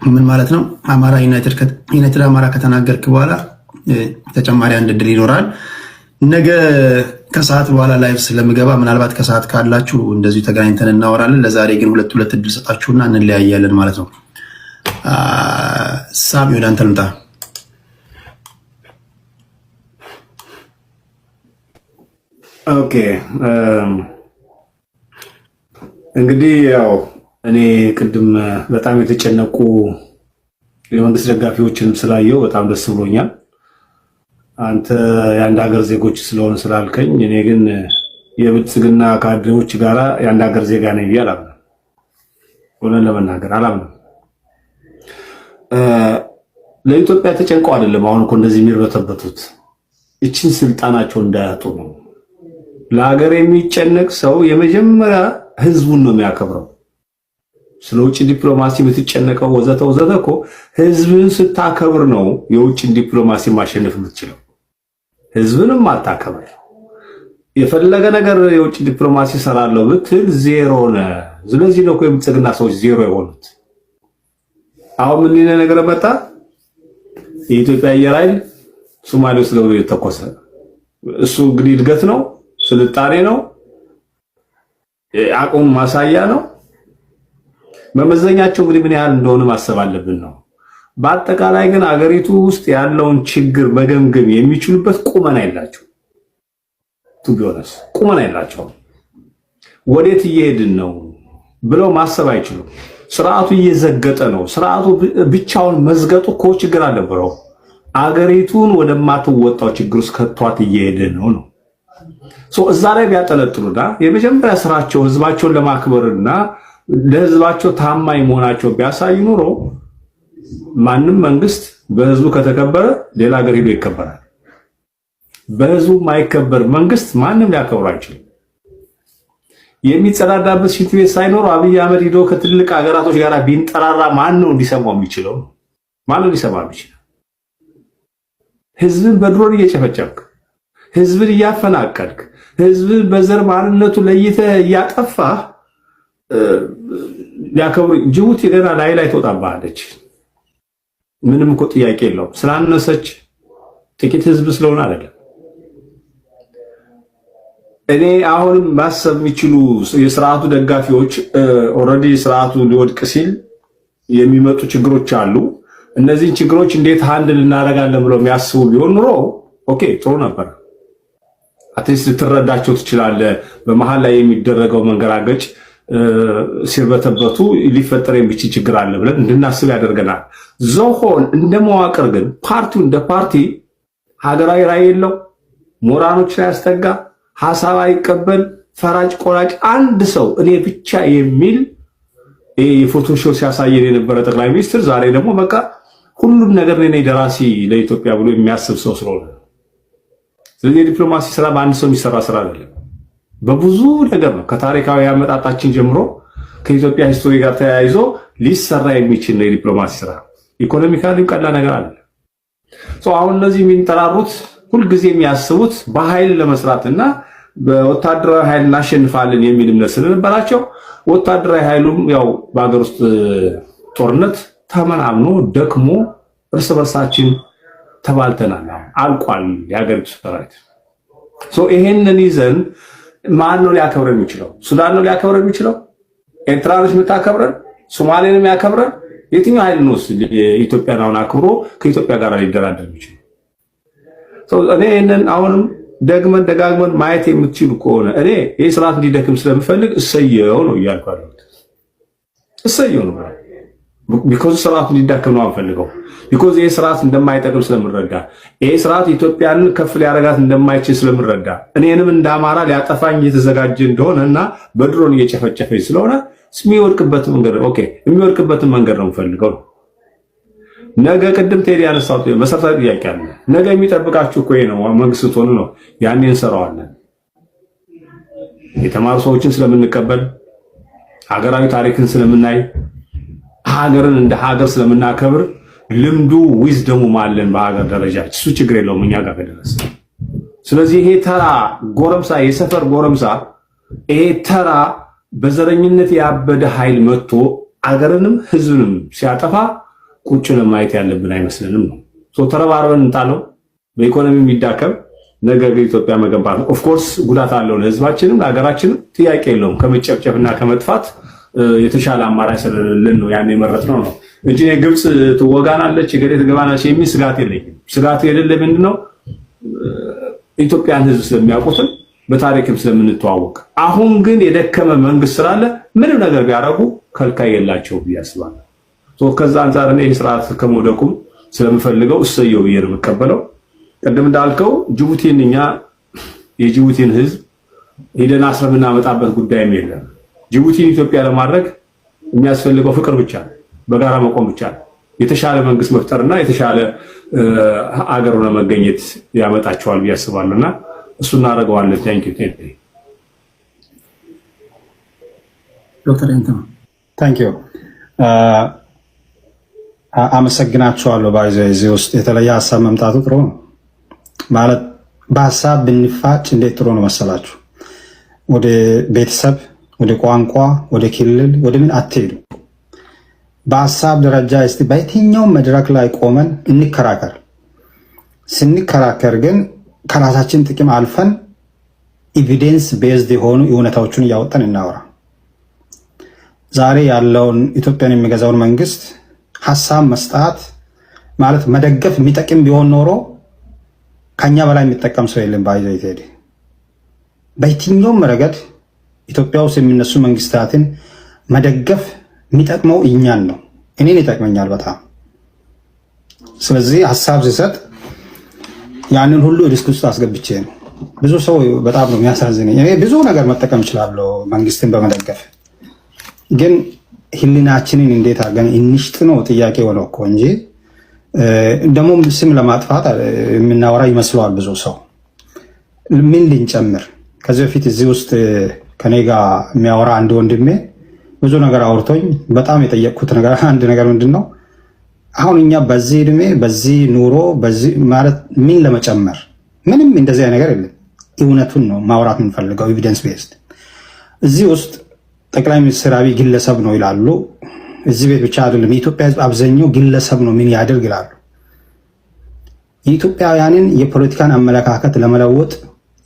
ምን ማለት ነው? አማራ ዩናይትድ አማራ ከተናገርክ በኋላ ተጨማሪ አንድ እድል ይኖራል። ነገ ከሰዓት በኋላ ላይቭ ስለምገባ ምናልባት ከሰዓት ካላችሁ እንደዚሁ ተገናኝተን እናወራለን። ለዛሬ ግን ሁለት እድል ሰጣችሁና እንለያያለን ማለት ነው። ሳሚ ወደ አንተ ልምጣ። ኦኬ እንግዲህ ያው እኔ ቅድም በጣም የተጨነቁ የመንግስት ደጋፊዎችንም ስላየው በጣም ደስ ብሎኛል። አንተ የአንድ ሀገር ዜጎች ስለሆነ ስላልከኝ፣ እኔ ግን የብልጽግና ካድሬዎች ጋራ የአንድ ሀገር ዜጋ ነኝ ብዬ አላምንም። ሆነን ለመናገር አላምንም። ለኢትዮጵያ ተጨንቀው አይደለም አሁን እኮ እንደዚህ የሚርበተበቱት፣ እቺን ስልጣናቸው እንዳያጡ ነው። ለሀገር የሚጨነቅ ሰው የመጀመሪያ ህዝቡን ነው የሚያከብረው። ስለ ውጭ ዲፕሎማሲ የምትጨነቀው ወዘተ እኮ ህዝብን ስታከብር ነው የውጭ ዲፕሎማሲ ማሸነፍ የምትችለው። ህዝብንም አታከብር የፈለገ ነገር የውጭ ዲፕሎማሲ ሰራለው ብትል ዜሮ ነህ። ስለዚህ ነው እኮ የብልጽግና ሰዎች ዜሮ የሆኑት። አሁን ምን ነገር መጣ? የኢትዮጵያ አየር ኃይል ሶማሌ ውስጥ ገብቶ የተኮሰ እሱ እንግዲህ እድገት ነው፣ ስልጣኔ ነው፣ አቅም ማሳያ ነው። መመዘኛቸው እንግዲህ ምን ያህል እንደሆነ ማሰብ አለብን ነው። በአጠቃላይ ግን አገሪቱ ውስጥ ያለውን ችግር መገምገም የሚችሉበት ቁመና የላቸው። ቱቢዮነስ ቁመና የላቸው። ወዴት እየሄድን ነው ብለው ማሰብ አይችሉም። ስርዓቱ እየዘገጠ ነው። ስርዓቱ ብቻውን መዝገጡ እኮ ችግር አልነበረው። አገሪቱን ወደማትወጣው ችግር ውስጥ ከቷት እየሄደ ነው። እዛ ላይ ቢያጠነጥሉና የመጀመሪያ ስራቸው ህዝባቸውን ለማክበርና ለህዝባቸው ታማኝ መሆናቸው ቢያሳይ ኑሮ ማንም መንግስት በህዝቡ ከተከበረ ሌላ ሀገር ሄዶ ይከበራል። በህዝቡ ማይከበር መንግስት ማንም ሊያከብር አይችልም። የሚጸዳዳበት ሽንት ቤት ሳይኖር አብይ አህመድ ሄዶ ከትልቅ ሀገራቶች ጋር ቢንጠራራ ማን ነው ሊሰማው የሚችለው? ማን ነው ሊሰማው የሚችለው? ህዝብን በድሮን እየጨፈጨፍክ፣ ህዝብን እያፈናቀልክ፣ ህዝብን በዘር ማንነቱ ለይተህ እያጠፋህ ሊያከብሩ ጅቡቲ ገና ላይ ትወጣባለች። ምንም እኮ ጥያቄ የለውም። ስላነሰች ጥቂት ህዝብ ስለሆነ አይደለም። እኔ አሁንም ማሰብ የሚችሉ የስርዓቱ ደጋፊዎች ኦልሬዲ ስርዓቱ ሊወድቅ ሲል የሚመጡ ችግሮች አሉ። እነዚህን ችግሮች እንዴት ሃንድል እናደርጋለን ብለው የሚያስቡ ቢሆን ኑሮ ኦኬ ጥሩ ነበር። አትሊስት ልትረዳቸው ትችላለህ። በመሃል ላይ የሚደረገው መንገራገጭ ሲርበተበቱ ሊፈጠር የሚችል ችግር አለ ብለን እንድናስብ ያደርገናል። ዘሆን እንደ መዋቅር ግን ፓርቲው እንደ ፓርቲ ሀገራዊ ራዕይ የለው፣ ሞራኖች ላይ ያስተጋ፣ ሐሳብ አይቀበል፣ ፈራጭ ቆራጭ አንድ ሰው እኔ ብቻ የሚል የፎቶሾፕ ሲያሳየን የነበረ ጠቅላይ ሚኒስትር ዛሬ ደግሞ በቃ ሁሉም ነገር እኔ ደራሲ ለኢትዮጵያ ብሎ የሚያስብ ሰው ስለሆነ፣ ስለዚህ የዲፕሎማሲ ስራ በአንድ ሰው የሚሰራ ስራ አይደለም። በብዙ ነገር ነው። ከታሪካዊ አመጣጣችን ጀምሮ ከኢትዮጵያ ሂስቶሪ ጋር ተያይዞ ሊሰራ የሚችል ነው የዲፕሎማሲ ስራ። ኢኮኖሚካሊ ቀላል ነገር አለ። አሁን እነዚህ የሚንጠራሩት ሁልጊዜ የሚያስቡት በኃይል ለመስራትና በወታደራዊ ኃይል እናሸንፋለን የሚል እምነት ስለነበራቸው ወታደራዊ ኃይሉም ያው በሀገር ውስጥ ጦርነት ተመናምኖ ደክሞ እርስ በርሳችን ተባልተናል። አልቋል የሀገሪቱ ሰራዊት። ይሄንን ይዘን ማን ነው ሊያከብረን የሚችለው? ሱዳን ነው ሊያከብረን የሚችለው? ኤርትራ ነች የምታከብረን? ሶማሌንም ያከብረን? የትኛው ኃይል ነው ኢትዮጵያን አሁን አክብሮ ከኢትዮጵያ ጋር ሊደራደር የሚችለው? እኔ ይሄንን አሁንም ደግመን ደጋግመን ማየት የምትችሉ ከሆነ እኔ ይህ ስርዓት እንዲደክም ስለምፈልግ እሰየው ነው እያልኩ ያለሁት። እሰየው ነው ቢኮዝ ስርዓቱ እንዲዳከም ነው አንፈልገው። ቢኮዝ ይህ ስርዓት እንደማይጠቅም ስለምረዳ፣ ይህ ስርዓት ኢትዮጵያን ከፍ ሊያረጋት እንደማይችል ስለምረዳ፣ እኔንም እንደ አማራ ሊያጠፋኝ እየተዘጋጀ እንደሆነ እና በድሮን እየጨፈጨፈኝ ስለሆነ የሚወድቅበትን መንገድ ነው የምፈልገው። ነገ ቅድም ቴዲ ያነሳው መሰረታዊ ጥያቄ አለ። ነገ የሚጠብቃችሁ እኮ ነው መንግስት ስትሆኑ ነው። ያኔ እንሰራዋለን። የተማሩ ሰዎችን ስለምንቀበል፣ ሀገራዊ ታሪክን ስለምናይ፣ ሀገርን እንደ ሀገር ስለምናከብር ልምዱ ዊዝደሙ ማለን በሀገር ደረጃ እሱ ችግር የለውም እኛ ጋር ከደረሰ። ስለዚህ ይሄ ተራ ጎረምሳ፣ የሰፈር ጎረምሳ፣ ይሄ ተራ በዘረኝነት ያበደ ኃይል መጥቶ አገርንም ህዝብንም ሲያጠፋ ቁጭ ለማየት ያለብን አይመስልንም ነው። ተረባርበን እንጣለው። በኢኮኖሚ የሚዳከም ነገር ኢትዮጵያ መገንባት ነው። ኦፍኮርስ ጉዳት አለው ለህዝባችንም ለሀገራችንም፣ ጥያቄ የለውም። ከመጨፍጨፍና ከመጥፋት የተሻለ አማራጭ ስለሌለን ነው ያን የመረጥነው ነው እንጂ ግብጽ ትወጋናለች ገሌ ትገባናለች የሚል ስጋት የለኝም። ስጋት የሌለ ምንድነው ኢትዮጵያን ህዝብ ስለሚያውቁትም በታሪክም ስለምንተዋወቅ። አሁን ግን የደከመ መንግስት ስላለ ምንም ነገር ቢያደርጉ ከልካይ የላቸው ብዬ አስባለሁ። ከዛ አንፃር እኔ ስርዓት ከመውደቁም ስለምፈልገው እሰየው ብዬ ነው የምቀበለው። ቅድም እንዳልከው ጅቡቲን እኛ የጅቡቲን ህዝብ ሄደን አስረን የምናመጣበት ጉዳይም የለም። ጅቡቲን ኢትዮጵያ ለማድረግ የሚያስፈልገው ፍቅር ብቻ ነው፣ በጋራ መቆም ብቻ ነው። የተሻለ መንግስት መፍጠርና የተሻለ አገር ሆነ መገኘት ያመጣቸዋል ብዬ አስባለሁና እሱ እናደርገዋለን። ታንኪዩ ዶክተር እንተማ ታንኪዩ አመሰግናችኋለሁ። እዚህ ውስጥ የተለየ ሀሳብ መምጣቱ ጥሩ ነው። ማለት በሀሳብ ብንፋጭ እንዴት ጥሩ ነው መሰላችሁ? ወደ ቤተሰብ፣ ወደ ቋንቋ፣ ወደ ክልል፣ ወደ ምን አትሄዱ። በሀሳብ ደረጃ እስቲ በየትኛውም መድረክ ላይ ቆመን እንከራከር። ስንከራከር ግን ከራሳችን ጥቅም አልፈን ኤቪደንስ ቤዝድ የሆኑ እውነታዎችን እያወጣን እናወራ። ዛሬ ያለውን ኢትዮጵያን የሚገዛውን መንግስት ሀሳብ መስጣት ማለት መደገፍ የሚጠቅም ቢሆን ኖሮ ከኛ በላይ የሚጠቀም ሰው የለም። ባይዘው ይሄድ በየትኛውም ረገድ ኢትዮጵያ ውስጥ የሚነሱ መንግስታትን መደገፍ የሚጠቅመው እኛን ነው። እኔን ይጠቅመኛል በጣም። ስለዚህ ሀሳብ ሲሰጥ ያንን ሁሉ ሪስክ ውስጥ አስገብቼ ነው። ብዙ ሰው በጣም ነው የሚያሳዝነኝ። እኔ ብዙ ነገር መጠቀም እችላለሁ መንግስትን በመደገፍ ግን ህሊናችንን እንዴት አድርገን እንሽጥ ነው ጥያቄ ሆነው እኮ እንጂ ደግሞ ስም ለማጥፋት የምናወራ ይመስለዋል ብዙ ሰው። ምን ልንጨምር? ከዚህ በፊት እዚህ ውስጥ ከኔ ጋር የሚያወራ አንድ ወንድሜ ብዙ ነገር አውርቶኝ በጣም የጠየቅኩት ነገር አንድ ነገር ምንድን ነው አሁን እኛ በዚህ እድሜ በዚህ ኑሮ በዚህ ማለት ምን ለመጨመር? ምንም እንደዚህ ነገር የለም። እውነቱን ነው ማውራት የምንፈልገው ኤቪደንስ ቤዝድ። እዚህ ውስጥ ጠቅላይ ሚኒስትር አብይ ግለሰብ ነው ይላሉ። እዚህ ቤት ብቻ አይደለም የኢትዮጵያ ህዝብ አብዛኛው ግለሰብ ነው ምን ያደርግ ይላሉ። የኢትዮጵያውያንን የፖለቲካን አመለካከት ለመለወጥ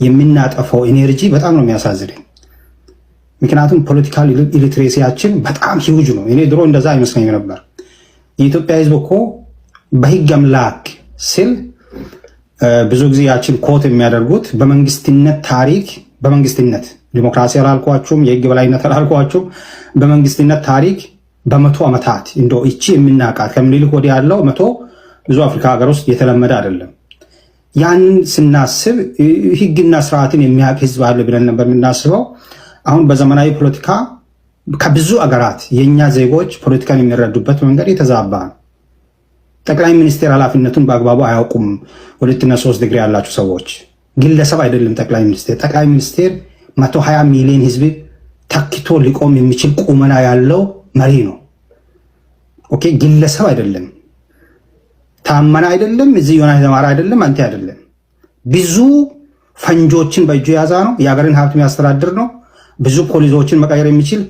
የምናጠፋው ኤነርጂ በጣም ነው የሚያሳዝነኝ። ምክንያቱም ፖለቲካል ኢሊትሬሲያችን በጣም ሂውጅ ነው። እኔ ድሮ እንደዛ አይመስለኝም ነበር። የኢትዮጵያ ህዝብ እኮ በህግ አምላክ ሲል ብዙ ጊዜ ያችን ኮት የሚያደርጉት በመንግስትነት ታሪክ በመንግስትነት ዲሞክራሲ አላልኳችሁም፣ የህግ በላይነት አላልኳችሁም። በመንግስትነት ታሪክ በመቶ ዓመታት እንደ እቺ የምናውቃት ከምኒልክ ወዲህ ያለው መቶ ብዙ አፍሪካ ሀገር ውስጥ የተለመደ አይደለም። ያንን ስናስብ ህግና ስርዓትን የሚያውቅ ህዝብ አለ ብለን ነበር የምናስበው። አሁን በዘመናዊ ፖለቲካ ከብዙ አገራት የኛ ዜጎች ፖለቲካን የሚረዱበት መንገድ የተዛባ ነው። ጠቅላይ ሚኒስቴር ኃላፊነቱን በአግባቡ አያውቁም። 2 እና 3 ዲግሪ ያላችሁ ሰዎች ግለሰብ አይደለም ጠቅላይ ሚኒስቴር። ጠቅላይ ሚኒስቴር 120 ሚሊዮን ህዝብ ተክቶ ሊቆም የሚችል ቁመና ያለው መሪ ነው። ኦኬ፣ ግለሰብ አይደለም። ታመና አይደለም። እዚህ ዮና ተማራ አይደለም። አንተ አይደለም። ብዙ ፈንጆችን በእጁ የያዛ ነው። የሀገርን ሀብት የሚያስተዳድር ነው። ብዙ ፖሊሶችን መቀየር የሚችል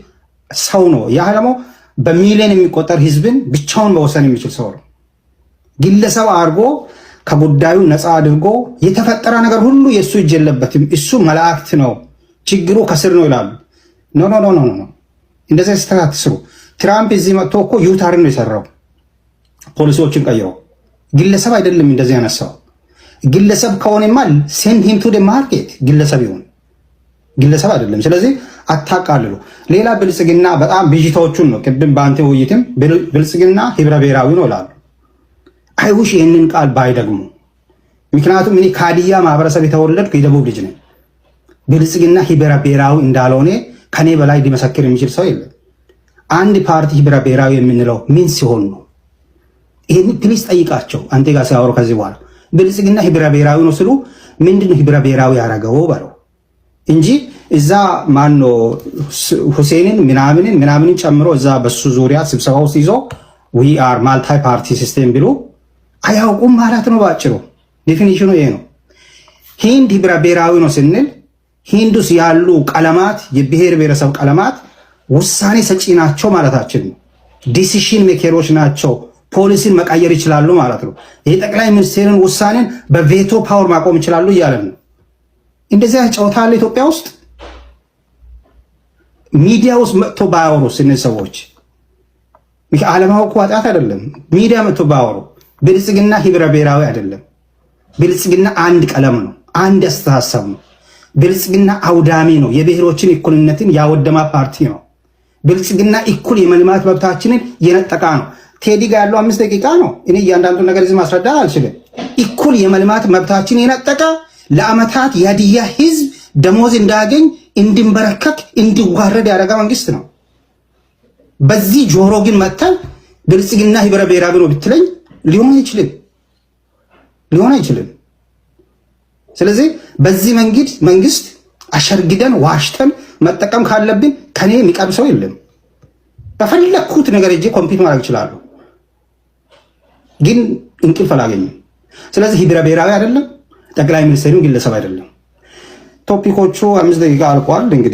ሰው ነው። ያ ደግሞ በሚሊዮን የሚቆጠር ህዝብን ብቻውን መወሰን የሚችል ሰው ነው። ግለሰብ አድርጎ ከጉዳዩ ነፃ አድርጎ የተፈጠረ ነገር ሁሉ የእሱ እጅ የለበትም፣ እሱ መላእክት ነው፣ ችግሩ ከስር ነው ይላሉ። ኖ ኖ ኖ ኖ ኖ፣ እንደዚህ ስተካትስሩ። ትራምፕ እዚህ መጥቶ እኮ ዩታርን ነው የሰራው፣ ፖሊሲዎችን ቀይረው። ግለሰብ አይደለም እንደዚህ ያነሳው። ግለሰብ ከሆነማ ሴንድ ሂም ቱ ደ ማርኬት ግለሰብ ይሁን፣ ግለሰብ አይደለም። ስለዚህ አታቃልሉ። ሌላ ብልጽግና በጣም ብዥታዎቹን ነው ቅድም በአንተ ውይይትም ብልጽግና ህብረ ብሔራዊ ነው ይላሉ። አይውሽ ይህንን ቃል ባይደግሙ። ምክንያቱም እኔ ከሀዲያ ማህበረሰብ የተወለድኩ የደቡብ ልጅ ነኝ። ብልጽግና ህብረ ብሔራዊ እንዳልሆነ ከኔ በላይ ሊመሰክር የሚችል ሰው የለም። አንድ ፓርቲ ህብረ ብሔራዊ የምንለው ምን ሲሆን ነው? ይህን ፕሊስ ጠይቃቸው አንተ ጋር ሲያወሩ ከዚህ በኋላ ብልጽግና ህብረ ብሔራዊ ነው ስሉ ምንድነው ህብረ ብሔራዊ ያደረገው በለው እንጂ እዛ ማኖ ሁሴንን ምናምንን ጨምሮ እዛ በሱ ዙሪያ ስብሰባ ውስጥ ይዞ ዊ አር ማልታይ ፓርቲ ሲስቴም ብሎ አያውቁም ማለት ነው። ባጭሩ ዴፊኒሽኑ ይሄ ነው። ሂንድ ህብረ ብሔራዊ ነው ስንል ሂንድ ውስጥ ያሉ ቀለማት የብሔር ብሔረሰብ ቀለማት ውሳኔ ሰጪ ናቸው ማለታችን ነው። ዲሲሽን ሜከሮች ናቸው፣ ፖሊሲን መቀየር ይችላሉ ማለት ነው። ይሄ ጠቅላይ ሚኒስትርን ውሳኔን በቬቶ ፓወር ማቆም ይችላሉ እያለን ነው። እንደዚያ ጨዋታ አለ ኢትዮጵያ ውስጥ። ሚዲያ ውስጥ መጥቶ ባያወሩ ስንል ሰዎች አለማወቅ ኃጢአት አይደለም። ሚዲያ መጥቶ ባያወሩ ብልጽግና ህብረ ብሔራዊ አይደለም። ብልጽግና አንድ ቀለም ነው፣ አንድ አስተሳሰብ ነው። ብልጽግና አውዳሚ ነው፣ የብሔሮችን እኩልነትን ያወደማ ፓርቲ ነው። ብልጽግና እኩል የመልማት መብታችንን የነጠቃ ነው። ቴዲ ጋር ያለው 5 ደቂቃ ነው። እኔ እያንዳንዱን ነገር እዚህ ማስረዳት አልችልም። እኩል የመልማት መብታችን የነጠቀ ለአመታት የሀዲያ ህዝብ ደሞዝ እንዳያገኝ እንድንበረከክ እንዲዋረድ ያደረገ መንግስት ነው። በዚህ ጆሮ ግን መጥተን ብልጽግና ህብረ ብሔራዊ ነው ብትለኝ ሊሆን አይችልም። ስለዚህ በዚህ መንግስት አሸርግደን ዋሽተን መጠቀም ካለብን ከኔ የሚቀርብ ሰው የለም። በፈለኩት ነገር እጄ ኮምፒት ማድረግ እችላለሁ፣ ግን እንቅልፍ አላገኝም። ስለዚህ ህብረ ብሔራዊ አይደለም፣ ጠቅላይ ሚኒስትሩ ግለሰብ አይደለም። ቶፒኮቹ 5 ደቂቃ አልቋል እንግዲህ